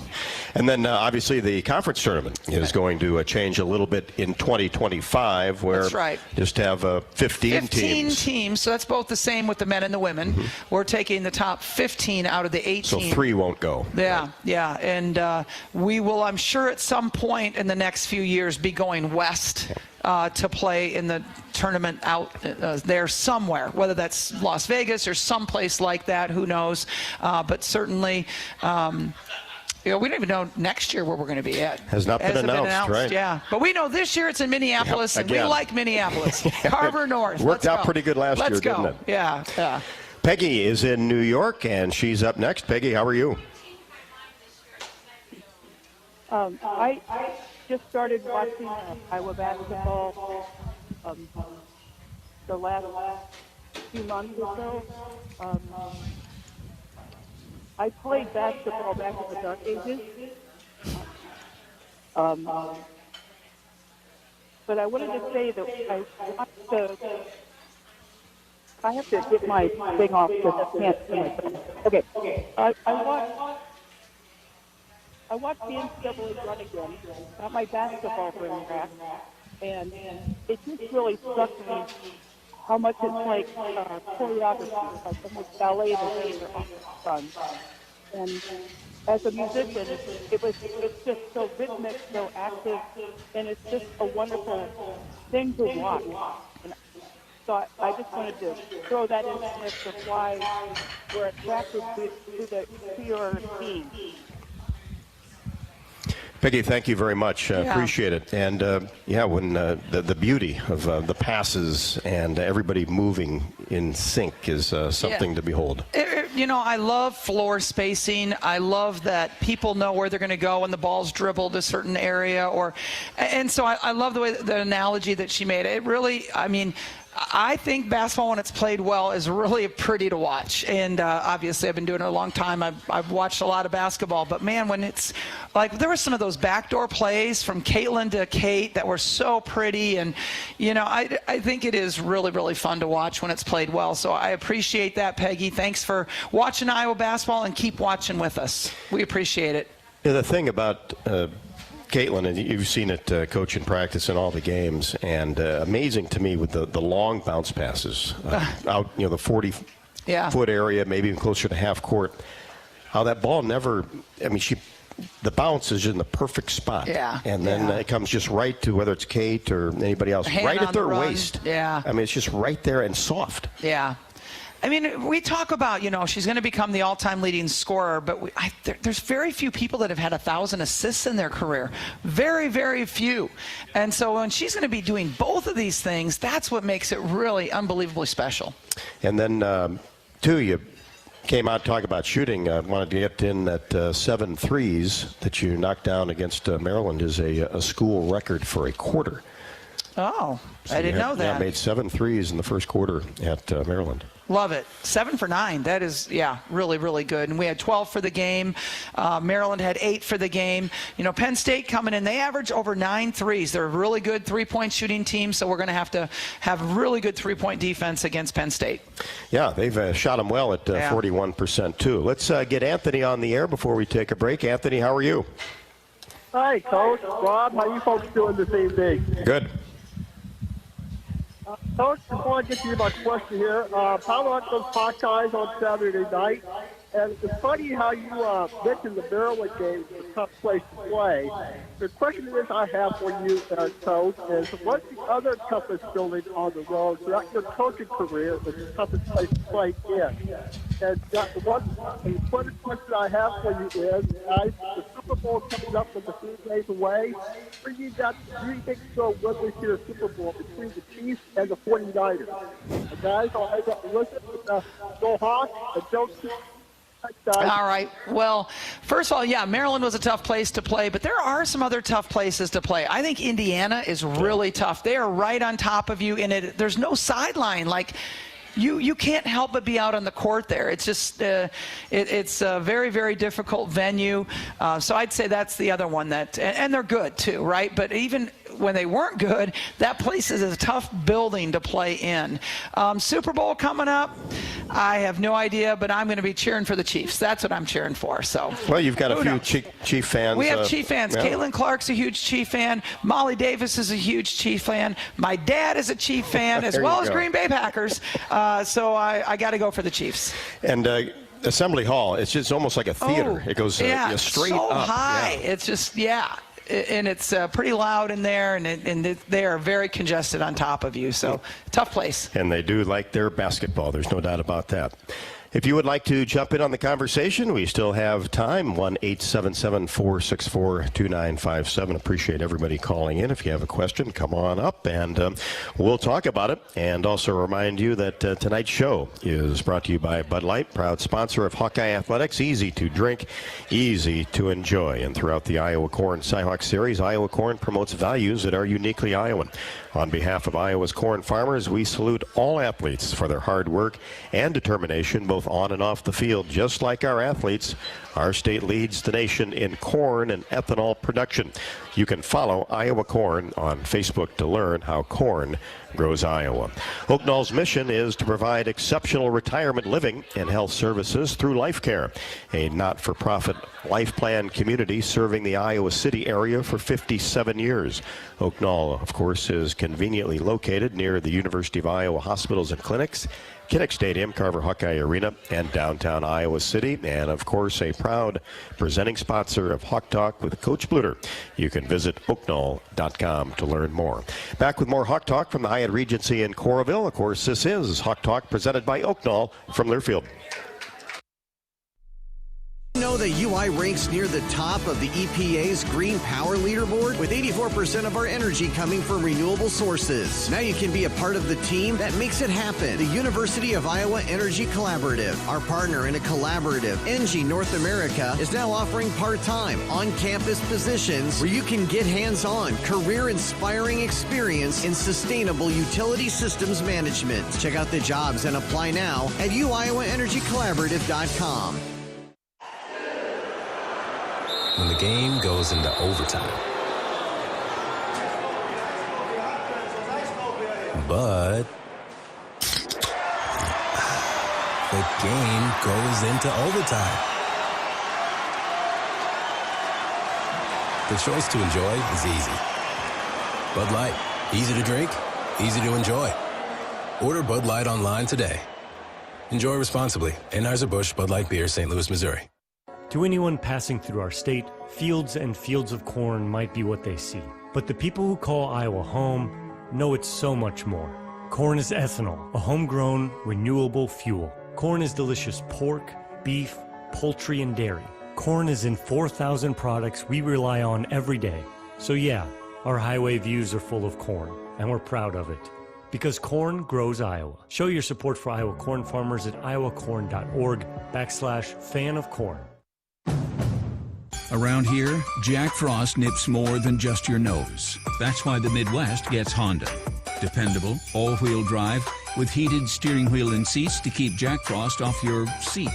And then obviously the conference tournament is going to change a little bit in 2025 where that's right. Just have 15 teams. So that's both the same with the men and the women. Mm-hmm. We're taking the top 15 out of the 18. So 3 won't go. Yeah, right? yeah. And we will, I'm sure at some point in the next few years, be going west. To play in the tournament out there somewhere, whether that's Las Vegas or someplace like that, who knows. But certainly, we don't even know next year where we're going to be at. Has not been announced, right? Yeah, but we know this year it's in Minneapolis, and we like Minneapolis. Harbor North. Worked out pretty good last year, didn't it? Yeah, yeah. Peggy is in New York, and she's up next. Peggy, how are you? I just started watching Iowa basketball the last few months or so. I played basketball back in the dark ages. But I wanted to say that I have to get my thing off because I can't see myself. Okay. I watched the NCAA run again, got my basketball ring back, and it just really struck me how much it's like choreography, like almost ballet that are done. And as a musician, it's just so rhythmic, so active, and it's just a wonderful thing to watch. And so I just wanted to throw that in the mix of why we're attracted to your team. Peggy, thank you very much. Appreciate it. And, when the beauty of the passes and everybody moving in sync is something to behold. I love floor spacing. I love that people know where they're going to go when the ball's dribbled a certain area. And so I love the analogy that she made. It really, I think basketball, when it's played well, is really pretty to watch. And obviously, I've been doing it a long time. I've watched a lot of basketball. But, man, when it's like there were some of those backdoor plays from Caitlin to Kate that were so pretty. And, I think it is really, really fun to watch when it's played well. So I appreciate that, Peggy. Thanks for watching Iowa basketball, and keep watching with us. We appreciate it. Yeah, the thing about Caitlin, and you've seen it coach in practice in all the games, and amazing to me with the long bounce passes out, the 40-foot area, maybe even closer to half court. How that ball never, the bounce is in the perfect spot. Yeah. And then it comes just right to whether it's Kate or anybody else, right at their waist. Yeah. It's just right there and soft. Yeah. We talk about, she's going to become the all-time leading scorer, but there's very few people that have had 1,000 assists in their career. Very, very few. And so when she's going to be doing both of these things, that's what makes it really unbelievably special. And then, you came out talking about shooting. I wanted to get in that 7 threes that you knocked down against Maryland is a school record for a quarter. Oh, So I didn't know that. Yeah, made 7 threes in the first quarter at Maryland. Love it. 7 for 9. That is, really, really good. And we had 12 for the game. Maryland had 8 for the game. Penn State coming in, they average over 9 threes. They're a really good three-point shooting team, so we're going to have really good three-point defense against Penn State. Yeah, they've shot them well at 41% too. Let's get Anthony on the air before we take a break. Anthony, how are you? Hi, Coach. Rob, how you folks doing this evening? Good. Coach, just want to get to you my question here. How about those Hawkeyes on Saturday night? And it's funny how you mentioned the Maryland game was a tough place to play. The question is I have for you, Coach, is what's the other toughest building on the road throughout your coaching career is the toughest place to play in? And one question I have for you is, guys, the Super Bowl coming up with a few days away. Do you think so when we see a Super Bowl between the Chiefs and the 49ers? Guys, listen, go Hawks and don't All right. Well, first of all, Maryland was a tough place to play, but there are some other tough places to play. I think Indiana is really tough. They are right on top of you, and there's no sideline. You can't help but be out on the court there. It's just it's a very, very difficult venue. So I'd say that's the other one and they're good too, right? But even when they weren't good, that place is a tough building to play in. Super Bowl coming up, I have no idea, but I'm going to be cheering for the Chiefs. That's what I'm cheering for. So. Well, you've got a few Chief fans. We have Chief fans. Yeah. Caitlin Clark's a huge Chief fan. Molly Davis is a huge Chief fan. My dad is a Chief fan, as well as Green Bay Packers. So I got to go for the Chiefs. And Assembly Hall, it's just almost like a theater. It goes straight so up. high. Yeah. It's just, and it's pretty loud in there, and they are very congested on top of you. So tough place. And they do like their basketball. There's no doubt about that. If you would like to jump in on the conversation, we still have time. 1-877-464-2957. Appreciate everybody calling in. If you have a question, come on up and we'll talk about it. And also remind you that tonight's show is brought to you by Bud Light, proud sponsor of Hawkeye Athletics. Easy to drink, easy to enjoy. And throughout the Iowa Corn Cyhawk Series, Iowa Corn promotes values that are uniquely Iowan. On behalf of Iowa's corn farmers, we salute all athletes for their hard work and determination, both on and off the field. Just like our athletes, our state leads the nation in corn and ethanol production. You can follow Iowa Corn on Facebook to learn how corn grows Iowa. Oaknall's mission is to provide exceptional retirement living and health services through Life Care, a not-for-profit life plan community serving the Iowa City area for 57 years. Oaknall, of course, is conveniently located near the University of Iowa hospitals and clinics, Kinnick Stadium, Carver Hawkeye Arena, and downtown Iowa City, and of course a proud presenting sponsor of Hawk Talk with Coach Bluder. You can visit oaknall.com to learn more. Back with more Hawk Talk from the Hyatt Regency in Coralville. Of course, this is Hawk Talk presented by Oaknall from Learfield. Know that UI ranks near the top of the EPA's Green Power Leaderboard with 84% of our energy coming from renewable sources. Now you can be a part of the team that makes it happen. The University of Iowa Energy Collaborative, our partner in a collaborative, ENGIE North America, is now offering part-time, on-campus positions where you can get hands-on, career-inspiring experience in sustainable utility systems management. Check out the jobs and apply now at uiowaenergycollaborative.com. When the game goes into overtime. But the game goes into overtime. The choice to enjoy is easy. Bud Light, easy to drink, easy to enjoy. Order Bud Light online today. Enjoy responsibly. Anheuser-Busch Bud Light Beer, St. Louis, Missouri. To anyone passing through our state, fields and fields of corn might be what they see. But the people who call Iowa home know it's so much more. Corn is ethanol, a homegrown, renewable fuel. Corn is delicious pork, beef, poultry, and dairy. Corn is in 4,000 products we rely on every day. So yeah, our highway views are full of corn, and we're proud of it. Because corn grows Iowa. Show your support for Iowa corn farmers at iowacorn.org/fan of corn. Around here, Jack Frost nips more than just your nose. That's why the Midwest gets Honda. Dependable, all-wheel drive, with heated steering wheel and seats to keep Jack Frost off your seat,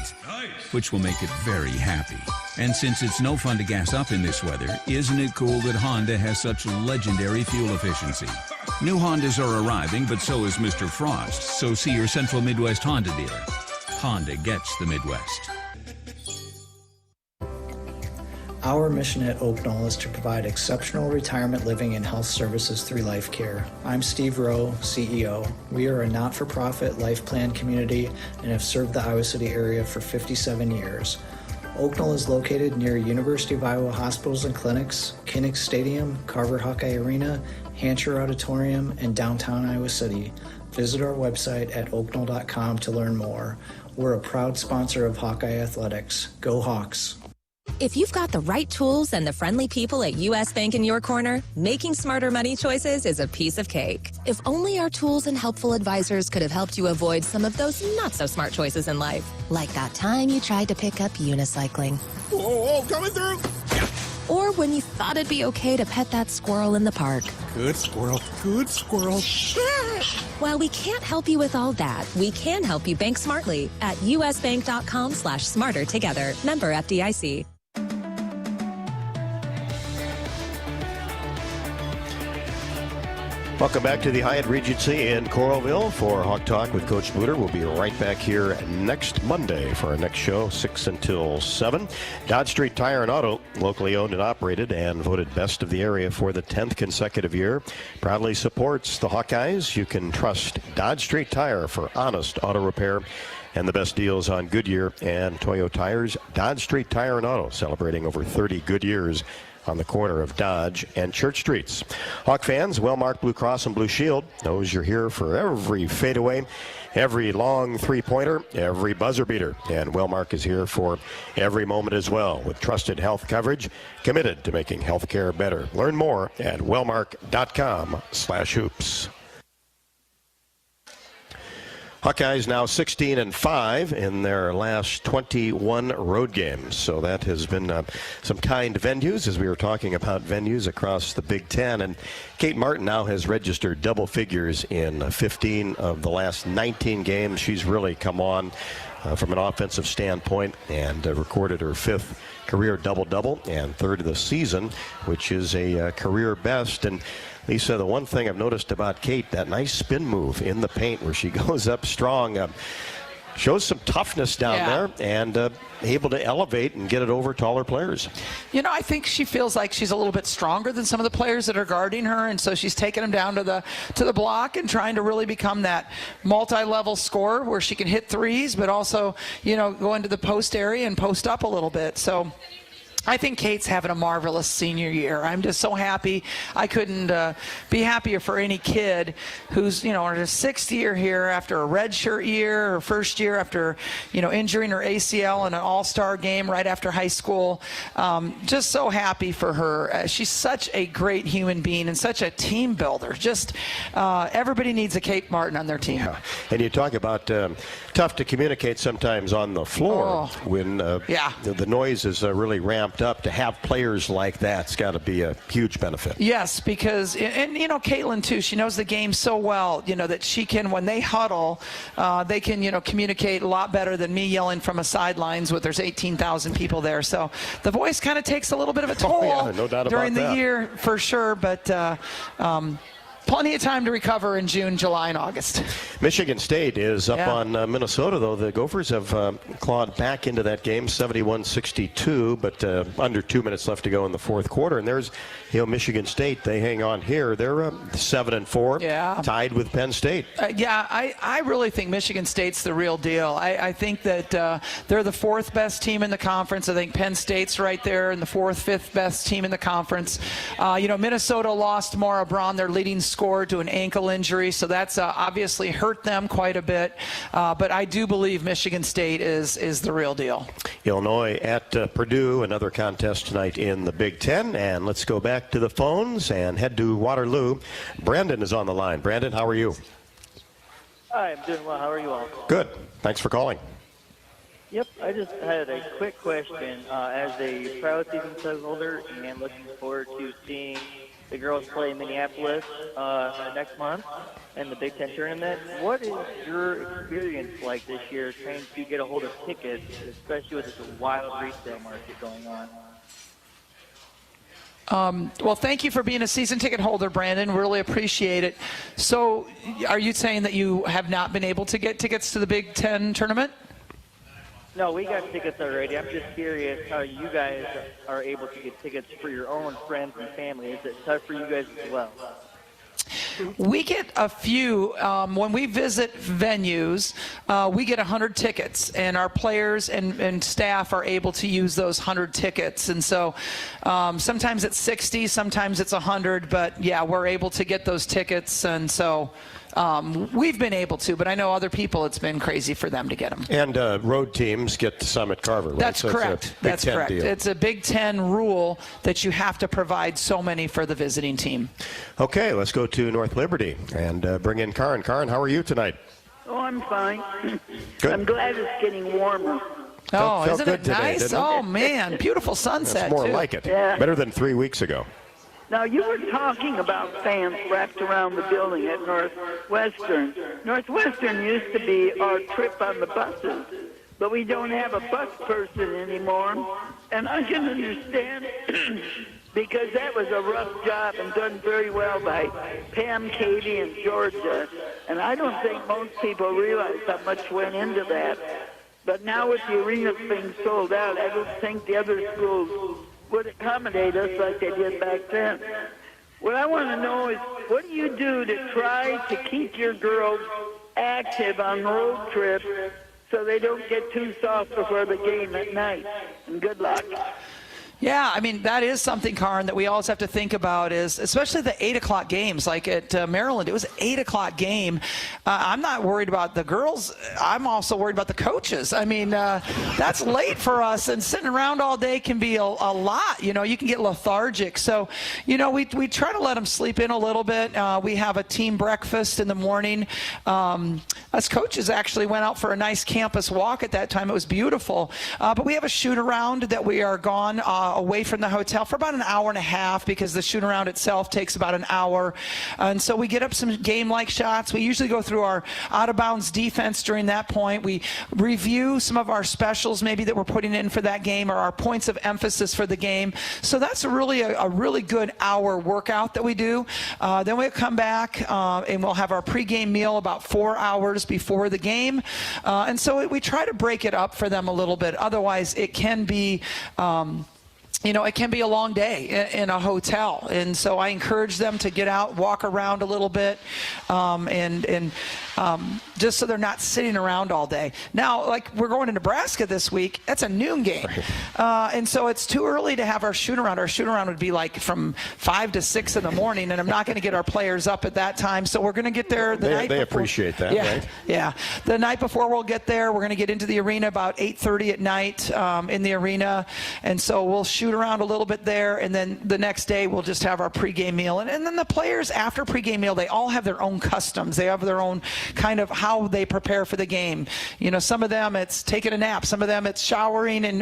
which will make it very happy. And since it's no fun to gas up in this weather, isn't it cool that Honda has such legendary fuel efficiency? New Hondas are arriving, but so is Mr. Frost, so see your Central Midwest Honda dealer. Honda gets the Midwest. Our mission at Oak Knoll is to provide exceptional retirement living and health services through life care. I'm Steve Rowe, CEO. We are a not-for-profit life plan community and have served the Iowa City area for 57 years. Oak Knoll is located near University of Iowa hospitals and clinics, Kinnick Stadium, Carver Hawkeye Arena, Hancher Auditorium, and downtown Iowa City. Visit our website at oakknoll.com to learn more. We're a proud sponsor of Hawkeye Athletics. Go Hawks! If you've got the right tools and the friendly people at U.S. Bank in your corner, making smarter money choices is a piece of cake. If only our tools and helpful advisors could have helped you avoid some of those not-so-smart choices in life. Like that time you tried to pick up unicycling. Oh, coming through! Or when you thought it'd be okay to pet that squirrel in the park. Good squirrel, good squirrel. While we can't help you with all that, we can help you bank smartly at usbank.com/smarter together. Member FDIC. Welcome back to the Hyatt Regency in Coralville for Hawk Talk with Coach Bluder. We'll be right back here next Monday for our next show, 6 until 7. Dodge Street Tire and Auto, locally owned and operated and voted best of the area for the 10th consecutive year, proudly supports the Hawkeyes. You can trust Dodge Street Tire for honest auto repair and the best deals on Goodyear and Toyo tires. Dodge Street Tire and Auto, celebrating over 30 good years on the corner of Dodge and Church Streets. Hawk fans, Wellmark Blue Cross and Blue Shield knows you're here for every fadeaway, every long three-pointer, every buzzer beater. And Wellmark is here for every moment as well, with trusted health coverage, committed to making healthcare better. Learn more at wellmark.com/hoops. Hawkeyes now 16-5 in their last 21 road games. So that has been some kind venues, as we were talking about venues across the Big Ten. And Kate Martin now has registered double figures in 15 of the last 19 games. She's really come on from an offensive standpoint and recorded her 5th career double-double and 3rd of the season, which is a career best. And Lisa, the one thing I've noticed about Kate, that nice spin move in the paint where she goes up strong, shows some toughness down there and able to elevate and get it over taller players. You know, I think she feels like she's a little bit stronger than some of the players that are guarding her, and so she's taking them down to the block and trying to really become that multi-level scorer where she can hit threes, but also, you know, go into the post area and post up a little bit. So I think Kate's having a marvelous senior year. I'm just so happy. I couldn't be happier for any kid who's, you know, in her 6th year here after a redshirt year, or first year after, you know, injuring her ACL in an all-star game right after high school. Just so happy for her. She's such a great human being and such a team builder. Just everybody needs a Kate Martin on their team. Yeah. And you talk about tough to communicate sometimes on the floor when the noise is really ramped up. To have players like that's got to be a huge benefit. Yes, because, and you know, Caitlin too, she knows the game so well, you know, that she can, when they huddle, they can, you know, communicate a lot better than me yelling from a sidelines with there's 18,000 people there. So the voice kind of takes a little bit of a toll no doubt during about the year for sure, but plenty of time to recover in June, July, and August. Michigan State is up on Minnesota, though. The Gophers have clawed back into that game, 71-62, but under 2 minutes left to go in the fourth quarter. And there's, you know, Michigan State. They hang on here. They're 7-4, tied with Penn State. I really think Michigan State's the real deal. I think that they're the 4th best team in the conference. I think Penn State's right there in the 4th, 5th best team in the conference. You know, Minnesota lost Maura Braun, their leading scorer, to an ankle injury, so that's obviously hurt them quite a bit. But I do believe Michigan State is the real deal. Illinois at Purdue, another contest tonight in the Big Ten. And let's go back to the phones and head to Waterloo. Brandon is on the line. Brandon, how are you? Hi, I'm doing well. How are you all? Good. Thanks for calling. Yep, I just had a quick question. As a proud season ticket holder and looking forward to seeing the girls play Minneapolis next month in the Big Ten tournament, what is your experience like this year trying to get a hold of tickets, especially with this wild resale market going on? Well, thank you for being a season ticket holder, Brandon. Really appreciate it. So are you saying that you have not been able to get tickets to the Big Ten tournament? No, we got tickets already. I'm just curious how you guys are able to get tickets for your own friends and family. Is it tough for you guys as well? We get a few. When we visit venues, we get 100 tickets, and our players and staff are able to use those 100 tickets. And so sometimes it's 60, sometimes it's 100, but yeah, we're able to get those tickets. And so we've been able to, but I know other people, it's been crazy for them to get them. And road teams get to Summit Carver, right? That's so correct. That's correct. Deal. It's a Big Ten rule that you have to provide so many for the visiting team. Okay, let's go to North Liberty and bring in Karin. Karin, how are you tonight? Oh, I'm fine. Good. I'm glad it's getting warmer. Oh, Felt isn't good it today, nice? didn't it? Oh, man. Beautiful sunset, That's more too. like it. Yeah. Better than 3 weeks ago. Now, you were talking about fans wrapped around the building at Northwestern. Northwestern used to be our trip on the buses, but we don't have a bus person anymore. And I can understand because that was a rough job and done very well by Pam, Katie, and Georgia. And I don't think most people realize how much went into that. But now with the arena being sold out, I don't think the other schools would accommodate us like they did back then. What I want to know is, what do you do to try to keep your girls active on road trips so they don't get too soft before the game at night? And good luck. Yeah, I mean, that is something, Karin, that we always have to think about is, especially the 8 o'clock games, like at Maryland, it was an 8 o'clock game. I'm not worried about the girls. I'm also worried about the coaches. I mean, that's late for us, and sitting around all day can be a lot. You know, you can get lethargic. So, you know, we try to let them sleep in a little bit. We have a team breakfast in the morning. Us coaches actually went out for a nice campus walk at that time. It was beautiful. But we have a shoot-around that we are gone away from the hotel for about an hour and a half because the shoot around itself takes about an hour. And so we get up some game-like shots. We usually go through our out-of-bounds defense during that point. We review some of our specials maybe that we're putting in for that game or our points of emphasis for the game. So that's a really good hour workout that we do. Then we'll come back and we'll have our pregame meal about 4 hours before the game. And so we try to break it up for them a little bit. Otherwise, it can be you know, it can be a long day in a hotel. And so I encourage them to get out, walk around a little bit, and just so they're not sitting around all day. Now, like we're going to Nebraska this week, that's a noon game. And so it's too early to have our shoot-around. Our shoot-around would be like from 5 to 6 in the morning, and I'm not going to get our players up at that time. So we're going to get there the night before. They appreciate that, yeah, right? Yeah. The night before we'll get there, we're going to get into the arena about 8:30 at night in the arena. And so we'll shoot around a little bit there, and then the next day we'll just have our pregame meal. And then the players after pregame meal, they all have their own customs. They have their own kind of how they prepare for the game. You know, some of them it's taking a nap. Some of them it's showering and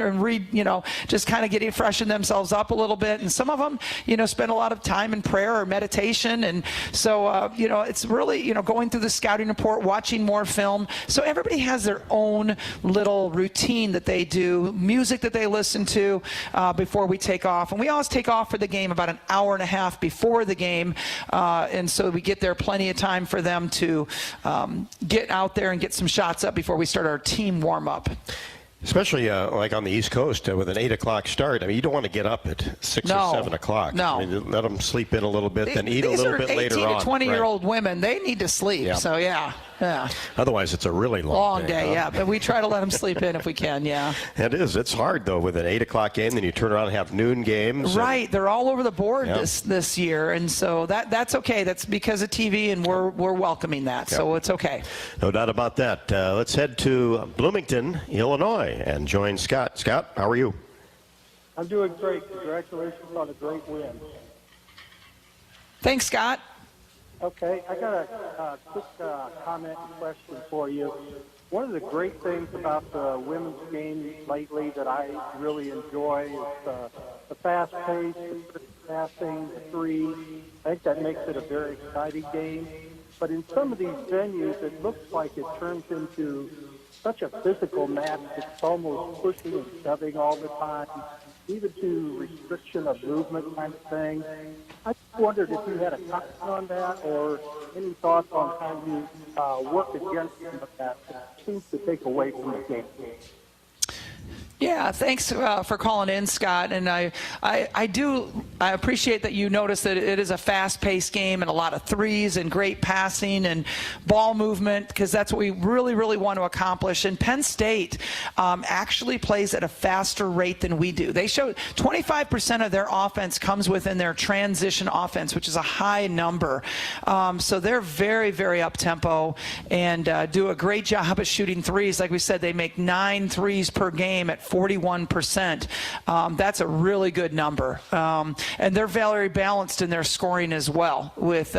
just kind of getting freshen themselves up a little bit. And some of them, spend a lot of time in prayer or meditation. And so, it's really, going through the scouting report, watching more film. So everybody has their own little routine that they do, music that they listen to before we take off. And we always take off for the game about an hour and a half before the game. And so we get there plenty of time for them to get out there and get some shots up before we start our team warm-up. Especially like on the East Coast with an 8 o'clock start. I mean, you don't want to get up at 6 or 7 o'clock. No. I mean, let them sleep in a little bit, then eat a little bit later on. These are 18 to 20-year-old women. They need to sleep. Yeah. So, yeah. Otherwise, it's a really long day. Yeah. But we try to let them sleep in if we can, yeah. It is. It's hard, though, with an 8 o'clock game. Then you turn around and have noon games. Right. They're all over the board this year. And so that's okay. That's because of TV, and we're welcoming that. So it's okay. No doubt about that. Let's head to Bloomington, Illinois, and join Scott. Scott, how are you? I'm doing great. Congratulations on a great win. Thanks, Scott. Okay, I got a quick comment and question for you. One of the great things about the women's game lately that I really enjoy is the fast pace, the passing, the three. I think that makes it a very exciting game. But in some of these venues, it looks like it turns into such a physical match. It's almost pushing and shoving all the time, even to restriction of movement kind of thing. I just wondered if you had a comment on that or any thoughts on how you work against some of that. It seems to take away from the game. Yeah, thanks for calling in, Scott. And I appreciate that you noticed that it is a fast-paced game and a lot of threes and great passing and ball movement, because that's what we really, really want to accomplish. And Penn State actually plays at a faster rate than we do. They show 25% of their offense comes within their transition offense, which is a high number. So they're very, very up-tempo and do a great job of shooting threes. Like we said, they make 9 threes per game at 41%. That's a really good number. And they're very balanced in their scoring as well, with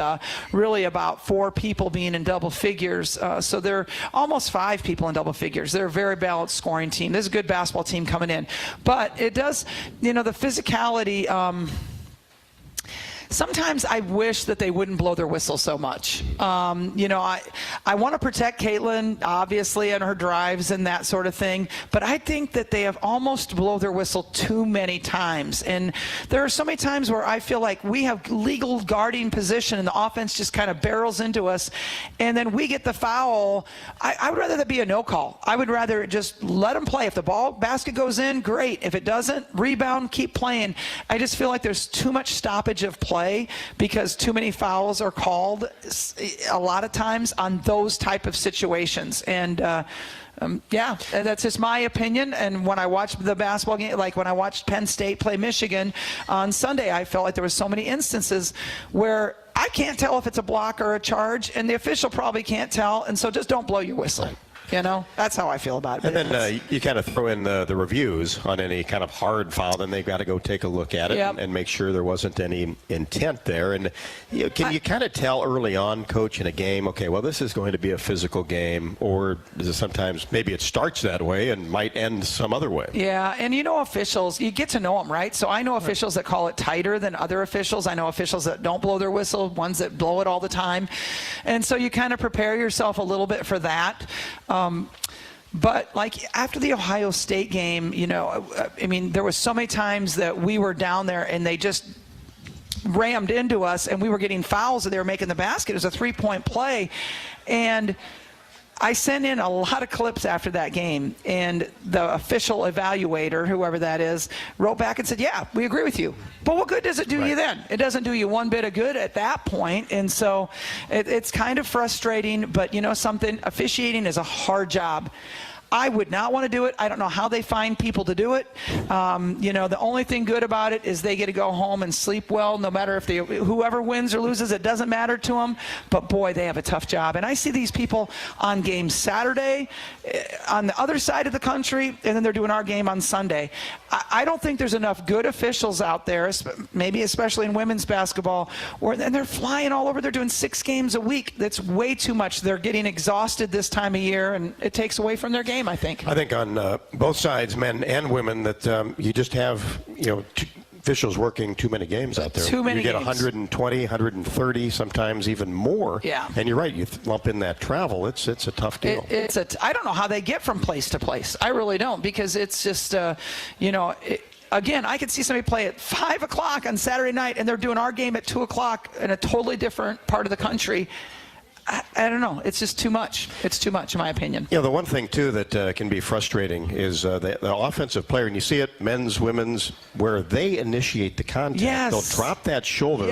really about 4 people being in double figures. So they're almost 5 people in double figures. They're a very balanced scoring team. This is a good basketball team coming in. But it does, the physicality, sometimes I wish that they wouldn't blow their whistle so much. I want to protect Caitlin, obviously, and her drives and that sort of thing, but I think that they have almost blown their whistle too many times. And there are so many times where I feel like we have legal guarding position and the offense just kind of barrels into us, and then we get the foul. I would rather that be a no call. I would rather just let them play. If the basket goes in, great. If it doesn't, rebound, keep playing. I just feel like there's too much stoppage of play because too many fouls are called a lot of times on those type of situations. And that's just my opinion. And when I watched the basketball game, like when I watched Penn State play Michigan on Sunday, I felt like there was so many instances where I can't tell if it's a block or a charge, and the official probably can't tell, and so just don't blow your whistle. That's how I feel about it. And then you kind of throw in the reviews on any kind of hard foul, then they've got to go take a look at it and make sure there wasn't any intent there. And can you kind of tell early on, Coach, in a game, okay, well, this is going to be a physical game, or is it sometimes maybe it starts that way and might end some other way? Yeah, and officials, you get to know them, right? So I know officials that call it tighter than other officials. I know officials that don't blow their whistle, ones that blow it all the time. And so you kind of prepare yourself a little bit for that. But like after the Ohio State game, there was so many times that we were down there and they just rammed into us and we were getting fouls and they were making the basket. It was a 3-point play. And I sent in a lot of clips after that game, and the official evaluator, whoever that is, wrote back and said, yeah, we agree with you. But what good does it do you then? It doesn't do you one bit of good at that point. And so it's kind of frustrating, but something, officiating is a hard job. I would not want to do it. I don't know how they find people to do it. The only thing good about it is they get to go home and sleep well, no matter if whoever wins or loses, it doesn't matter to them. But boy, they have a tough job. And I see these people on games Saturday on the other side of the country, and then they're doing our game on Sunday. I don't think there's enough good officials out there, maybe especially in women's basketball, and they're flying all over. They're doing 6 games a week. That's way too much. They're getting exhausted this time of year, and it takes away from their game, I think. I think on both sides, men and women, that you just have, officials working too many games out there. Too many games. You get games. 120, 130, sometimes even more. Yeah. And you're right. You lump in that travel. It's a tough deal. I don't know how they get from place to place. I really don't, because it's just, again, I could see somebody play at 5 o'clock on Saturday night, and they're doing our game at 2 o'clock in a totally different part of the country. I don't know. It's just too much. It's too much, in my opinion. The one thing, too, that can be frustrating is the offensive player, and you see it, men's, women's, where they initiate the contact. Yes. They'll drop that shoulder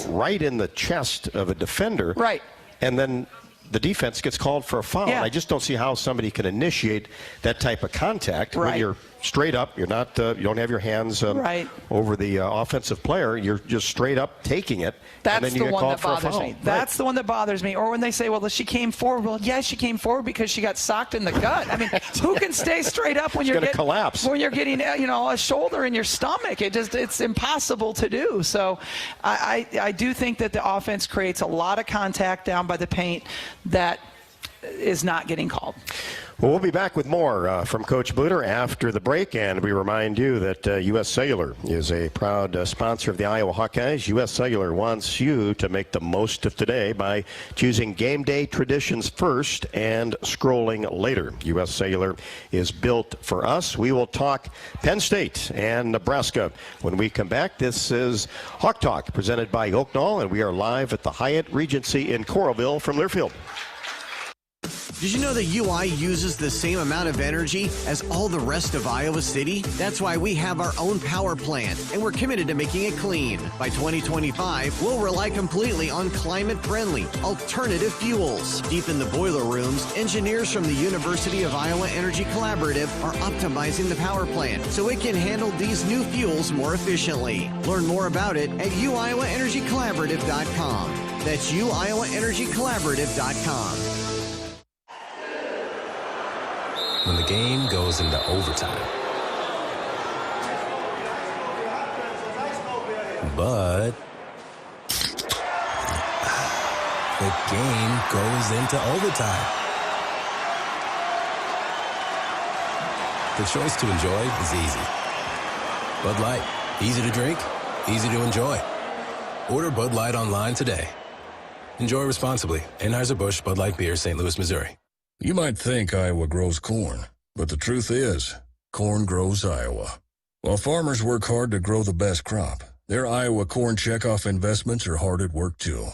right in the chest of a defender. Right. And then the defense gets called for a foul. Yeah. And I just don't see how somebody can initiate that type of contact when you're straight up. You're not. You don't have your hands right over the offensive player. You're just straight up taking it. That's and then you the get one called that for a bothers foul. me. That's the one that bothers me. Or when they say, well, she came forward. Well, yes, she came forward because she got socked in the gut. I mean, who can stay straight up when you're going to collapse? When you're getting, a shoulder in your stomach? It's impossible to do. So I do think that the offense creates a lot of contact down by the paint that is not getting called. Well, we'll be back with more from Coach Bluder after the break, and we remind you that U.S. Cellular is a proud sponsor of the Iowa Hawkeyes. U.S. Cellular wants you to make the most of today by choosing game day traditions first and scrolling later. U.S. Cellular is built for us. We will talk Penn State and Nebraska when we come back. This is Hawk Talk presented by Oaknall, and we are live at the Hyatt Regency in Coralville from Learfield. Did you know that UI uses the same amount of energy as all the rest of Iowa City? That's why we have our own power plant, and we're committed to making it clean. By 2025, we'll rely completely on climate-friendly, alternative fuels. Deep in the boiler rooms, engineers from the University of Iowa Energy Collaborative are optimizing the power plant so it can handle these new fuels more efficiently. Learn more about it at uiowaenergycollaborative.com. That's uiowaenergycollaborative.com. When the game goes into overtime. But the game goes into overtime. The choice to enjoy is easy. Bud Light, easy to drink, easy to enjoy. Order Bud Light online today. Enjoy responsibly. Anheuser-Busch Bud Light Beer, St. Louis, Missouri. You might think Iowa grows corn, but the truth is, corn grows Iowa. While farmers work hard to grow the best crop, their Iowa corn checkoff investments are hard at work too.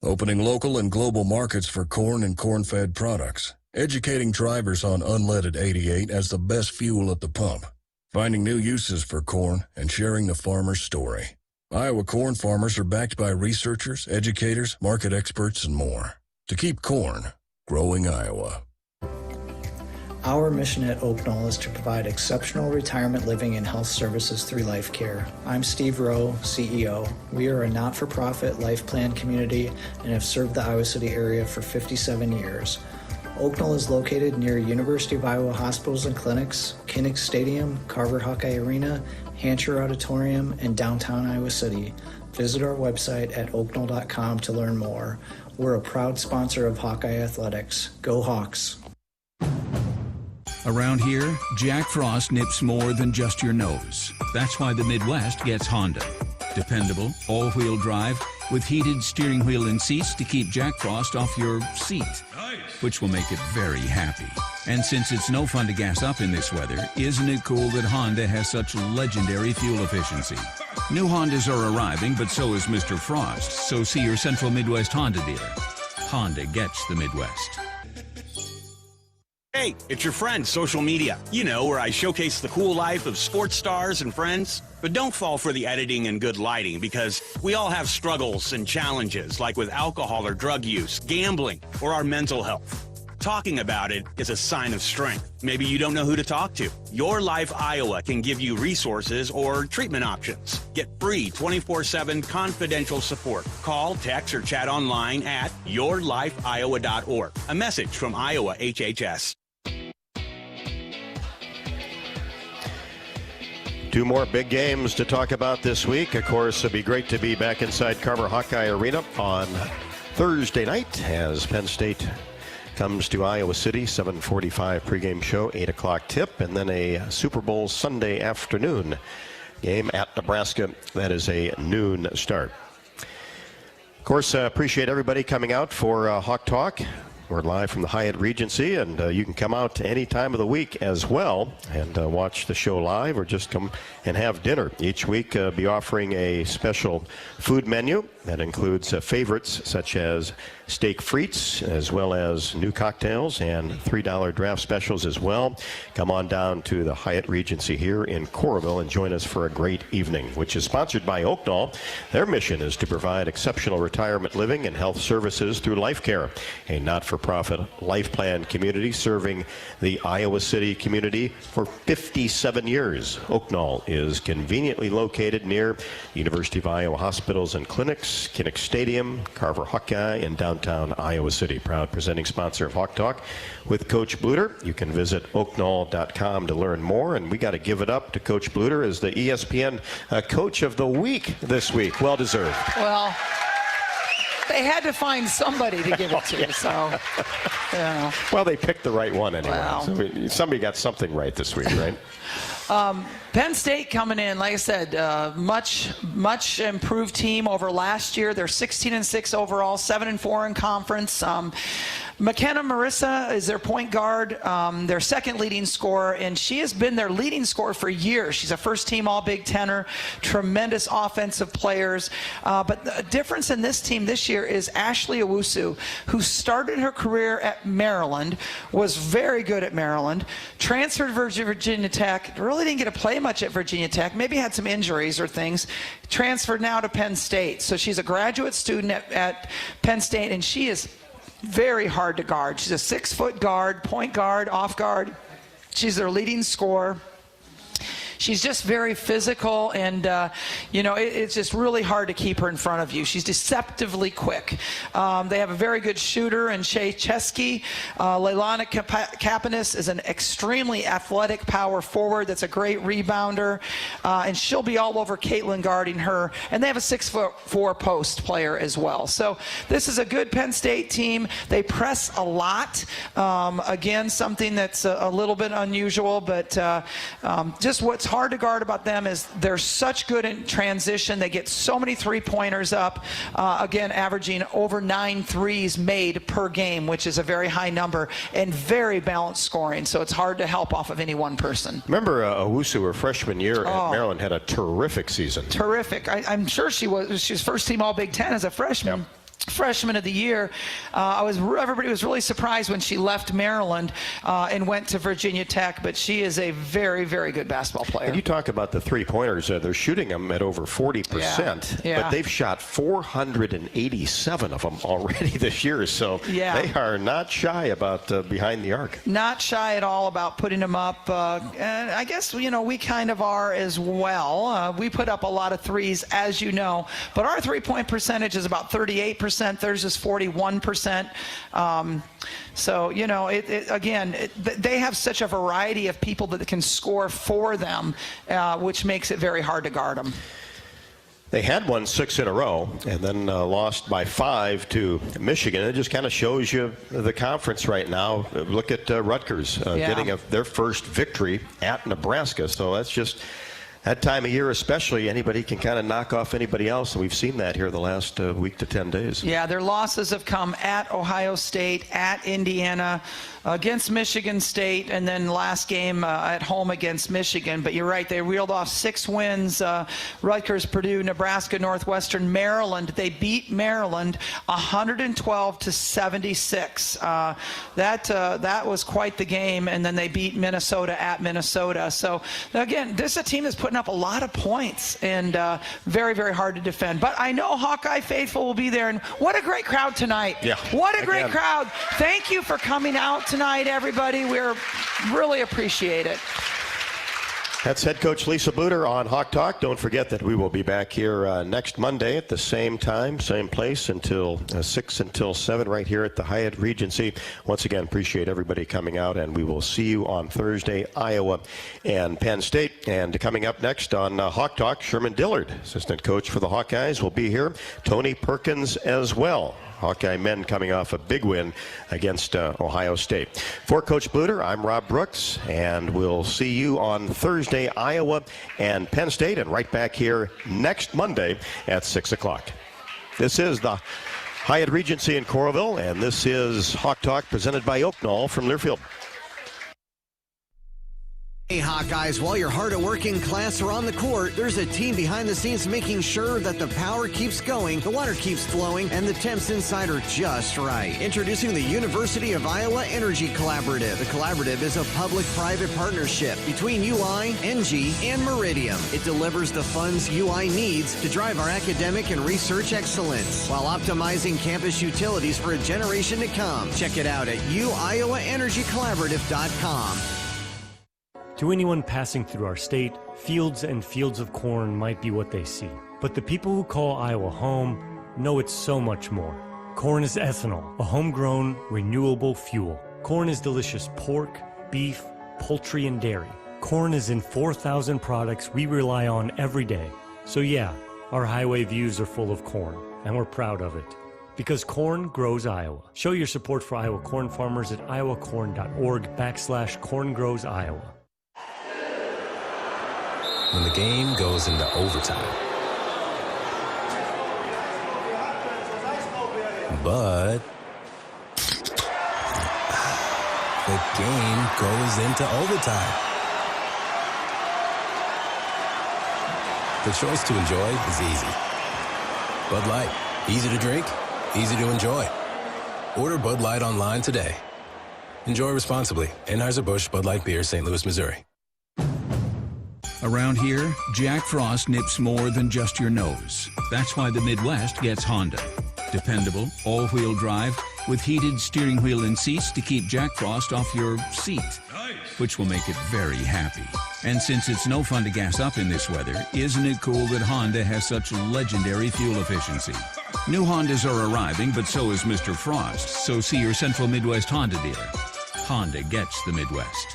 Opening local and global markets for corn and corn-fed products, educating drivers on unleaded 88 as the best fuel at the pump, finding new uses for corn, and sharing the farmer's story. Iowa corn farmers are backed by researchers, educators, market experts, and more. To keep corn growing Iowa. Our mission at Oaknall is to provide exceptional retirement living and health services through life care. I'm Steve Rowe, CEO. We are a not-for-profit life plan community and have served the Iowa City area for 57 years. Oaknall is located near University of Iowa hospitals and clinics, Kinnick Stadium, Carver Hawkeye Arena, Hancher Auditorium, and downtown Iowa City. Visit our website at oaknall.com to learn more. We're a proud sponsor of Hawkeye Athletics. Go Hawks! Around here, Jack Frost nips more than just your nose. That's why the Midwest gets Honda. Dependable, all-wheel drive, with heated steering wheel and seats to keep Jack Frost off your seat, which will make it very happy. And since it's no fun to gas up in this weather, isn't it cool that Honda has such legendary fuel efficiency? New Hondas are arriving, but so is Mr. Frost, so see your Central Midwest Honda dealer. Honda gets the Midwest. Hey, it's your friend, social media. You know, where I showcase the cool life of sports stars and friends. But don't fall for the editing and good lighting, because we all have struggles and challenges, like with alcohol or drug use, gambling, or our mental health. Talking about it is a sign of strength. Maybe you don't know who to talk to. Your Life Iowa can give you resources or treatment options. Get free 24/7 confidential support. Call, text, or chat online at yourlifeiowa.org. A message from Iowa HHS. Two more big games to talk about this week. Of course, it'd be great to be back inside Carver Hawkeye Arena on Thursday night as Penn State comes to Iowa City. 7:45 pregame show, 8 o'clock tip, and then a Super Bowl Sunday afternoon game at Nebraska. That is a noon start. Of course, appreciate everybody coming out for Hawk Talk. We're live from the Hyatt Regency, and you can come out any time of the week as well and watch the show live or just come and have dinner. Each week be offering a special food menu that includes favorites such as steak frites, as well as new cocktails and $3 draft specials as well. Come on down to the Hyatt Regency here in Coralville and join us for a great evening, which is sponsored by Oaknall. Their mission is to provide exceptional retirement living and health services through life care, a not-for not-for-profit life plan community serving the Iowa City community for 57 years. Oaknall is conveniently located near University of Iowa hospitals and clinics, Kinnick Stadium, Carver Hawkeye in downtown Iowa City. Proud presenting sponsor of Hawk Talk with Coach Bluder. You can visit oaknall.com to learn more, and we got to give it up to Coach Bluder as the ESPN Coach of the Week this week. Well deserved. Well, they had to find somebody to give it to, so, you know. Well, they picked the right one anyway. Wow. So somebody got something right this week, right? Penn State coming in, like I said, much improved team over last year. They're 16-6 overall, 7-4 in conference. McKenna Marissa is their point guard, their second leading scorer, and she has been their leading scorer for years. She's a first-team All-Big Tenner, tremendous offensive players. But the difference in this team this year is Ashley Owusu, who started her career at Maryland, was very good at Maryland, transferred to Virginia Tech, really didn't get to play much at Virginia Tech, maybe had some injuries or things, transferred now to Penn State. So she's a graduate student at Penn State, and she is very hard to guard. She's a 6-foot guard, point guard, off guard. She's their leading scorer. She's just very physical, and, it's just really hard to keep her in front of you. She's deceptively quick. They have a very good shooter in Shea Chesky. Leilani Kapanis is an extremely athletic power forward that's a great rebounder, and she'll be all over Caitlin guarding her. And they have a 6'4" post player as well. So this is a good Penn State team. They press a lot. Again, something that's a little bit unusual, but just what's hard to guard about them is they're such good in transition. They get so many three-pointers up, again, averaging over 9 threes made per game, which is a very high number, and very balanced scoring. So it's hard to help off of any one person. Remember Owusu, her freshman year at Maryland, had a terrific season. Terrific. I'm sure she was first-team All-Big Ten as a freshman. Yep. Freshman of the year. Everybody was really surprised when she left Maryland and went to Virginia Tech, but she is a very, very good basketball player. And you talk about the three-pointers. They're shooting them at over 40%, but they've shot 487 of them already this year, so they are not shy about behind the arc. Not shy at all about putting them up, and I guess, we kind of are as well. We put up a lot of threes, as you know, but our three-point percentage is about 38%. Theirs is 41%. So, they have such a variety of people that can score for them, which makes it very hard to guard them. They had won 6 in a row and then lost by 5 to Michigan. It just kind of shows you the conference right now. Look at Rutgers getting their first victory at Nebraska. So that's just that time of year especially, anybody can kind of knock off anybody else, and we've seen that here the last week to 10 days. Yeah, their losses have come at Ohio State, at Indiana, against Michigan State, and then last game at home against Michigan. But you're right, they reeled off 6 wins. Rutgers, Purdue, Nebraska, Northwestern, Maryland. They beat Maryland 112-76. That was quite the game, and then they beat Minnesota at Minnesota. So, again, this is a team that's putting up a lot of points and very, very hard to defend. But I know Hawkeye faithful will be there, and what a great crowd tonight. Yeah. What a great crowd. Thank you for coming out tonight, everybody. We really appreciate it. That's head coach Lisa Bluder on Hawk Talk. Don't forget that we will be back here next Monday at the same time, same place, until 6 until 7 right here at the Hyatt Regency. Once again, appreciate everybody coming out, and we will see you on Thursday, Iowa and Penn State. And coming up next on Hawk Talk, Sherman Dillard, assistant coach for the Hawkeyes, will be here. Tony Perkins as well. Hawkeye men coming off a big win against Ohio State. For Coach Bluder, I'm Rob Brooks, and we'll see you on Thursday, Iowa and Penn State, and right back here next Monday at 6 o'clock. This is the Hyatt Regency in Coralville, and this is Hawk Talk presented by Oaknall from Learfield. Hey Hawkeyes, while you're hard at work in class or on the court, there's a team behind the scenes making sure that the power keeps going, the water keeps flowing, and the temps inside are just right. Introducing the University of Iowa Energy Collaborative. The collaborative is a public-private partnership between UI, NG, and Meridium. It delivers the funds UI needs to drive our academic and research excellence while optimizing campus utilities for a generation to come. Check it out at uiowaenergycollaborative.com. To anyone passing through our state, fields and fields of corn might be what they see. But the people who call Iowa home know it's so much more. Corn is ethanol, a homegrown, renewable fuel. Corn is delicious pork, beef, poultry, and dairy. Corn is in 4,000 products we rely on every day. So yeah, our highway views are full of corn, and we're proud of it. Because corn grows Iowa. Show your support for Iowa corn farmers at iowacorn.org/corngrowsiowa. When the game goes into overtime. But the game goes into overtime. The choice to enjoy is easy. Bud Light, easy to drink, easy to enjoy. Order Bud Light online today. Enjoy responsibly. Anheuser-Busch Bud Light Beer, St. Louis, Missouri. Around here, Jack Frost nips more than just your nose. That's why the Midwest gets Honda. Dependable, all-wheel drive with heated steering wheel and seats to keep Jack Frost off your seat, which will make it very happy. And since it's no fun to gas up in this weather, isn't it cool that Honda has such legendary fuel efficiency? New Hondas are arriving, but so is Mr. Frost. So see your Central Midwest Honda dealer. Honda gets the Midwest.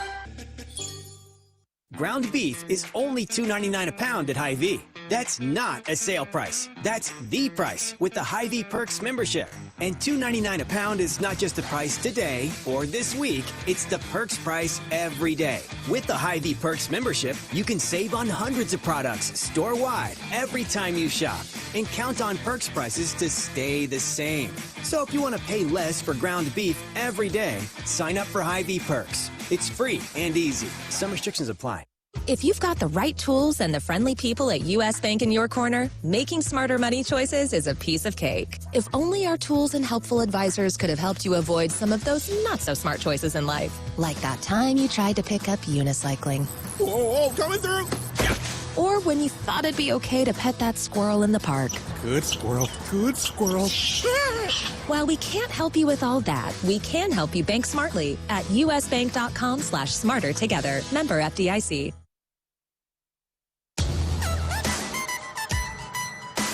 Ground beef is only $2.99 a pound at Hy-Vee. That's not a sale price. That's the price with the Hy-Vee Perks membership. And $2.99 a pound is not just the price today or this week, it's the Perks price every day. With the Hy-Vee Perks membership, you can save on hundreds of products store-wide every time you shop. And count on Perks prices to stay the same. So if you want to pay less for ground beef every day, sign up for Hy-Vee Perks. It's free and easy. Some restrictions apply. If you've got the right tools and the friendly people at U.S. Bank in your corner, making smarter money choices is a piece of cake. If only our tools and helpful advisors could have helped you avoid some of those not-so-smart choices in life. Like that time you tried to pick up unicycling. Oh, coming through! Or when you thought it'd be okay to pet that squirrel in the park. Good squirrel, good squirrel. While we can't help you with all that, we can help you bank smartly at usbank.com/smarter together. Member FDIC.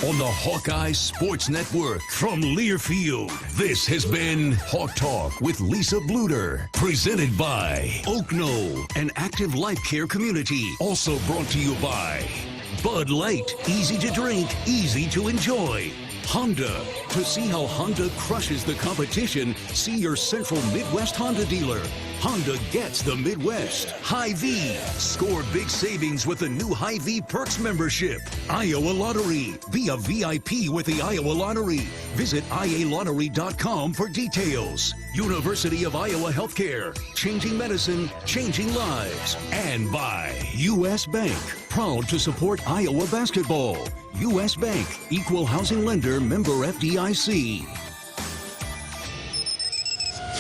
On the Hawkeyes Sports Network from Learfield, this has been Hawk Talk with Lisa Bluder. Presented by Oak Knoll, an active life care community. Also brought to you by Bud Light, easy to drink, easy to enjoy. Honda. To see how Honda crushes the competition, see your Central Midwest Honda dealer. Honda gets the Midwest. Hy-Vee. Score big savings with the new Hy-Vee Perks membership. Iowa Lottery. Be a VIP with the Iowa Lottery. Visit ialottery.com for details. University of Iowa Healthcare. Changing medicine, changing lives. And by U.S. Bank. Proud to support Iowa basketball. U.S. Bank. Equal housing lender, member FDIC.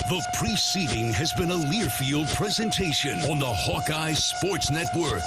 The preceding has been a Learfield presentation on the Hawkeye Sports Network.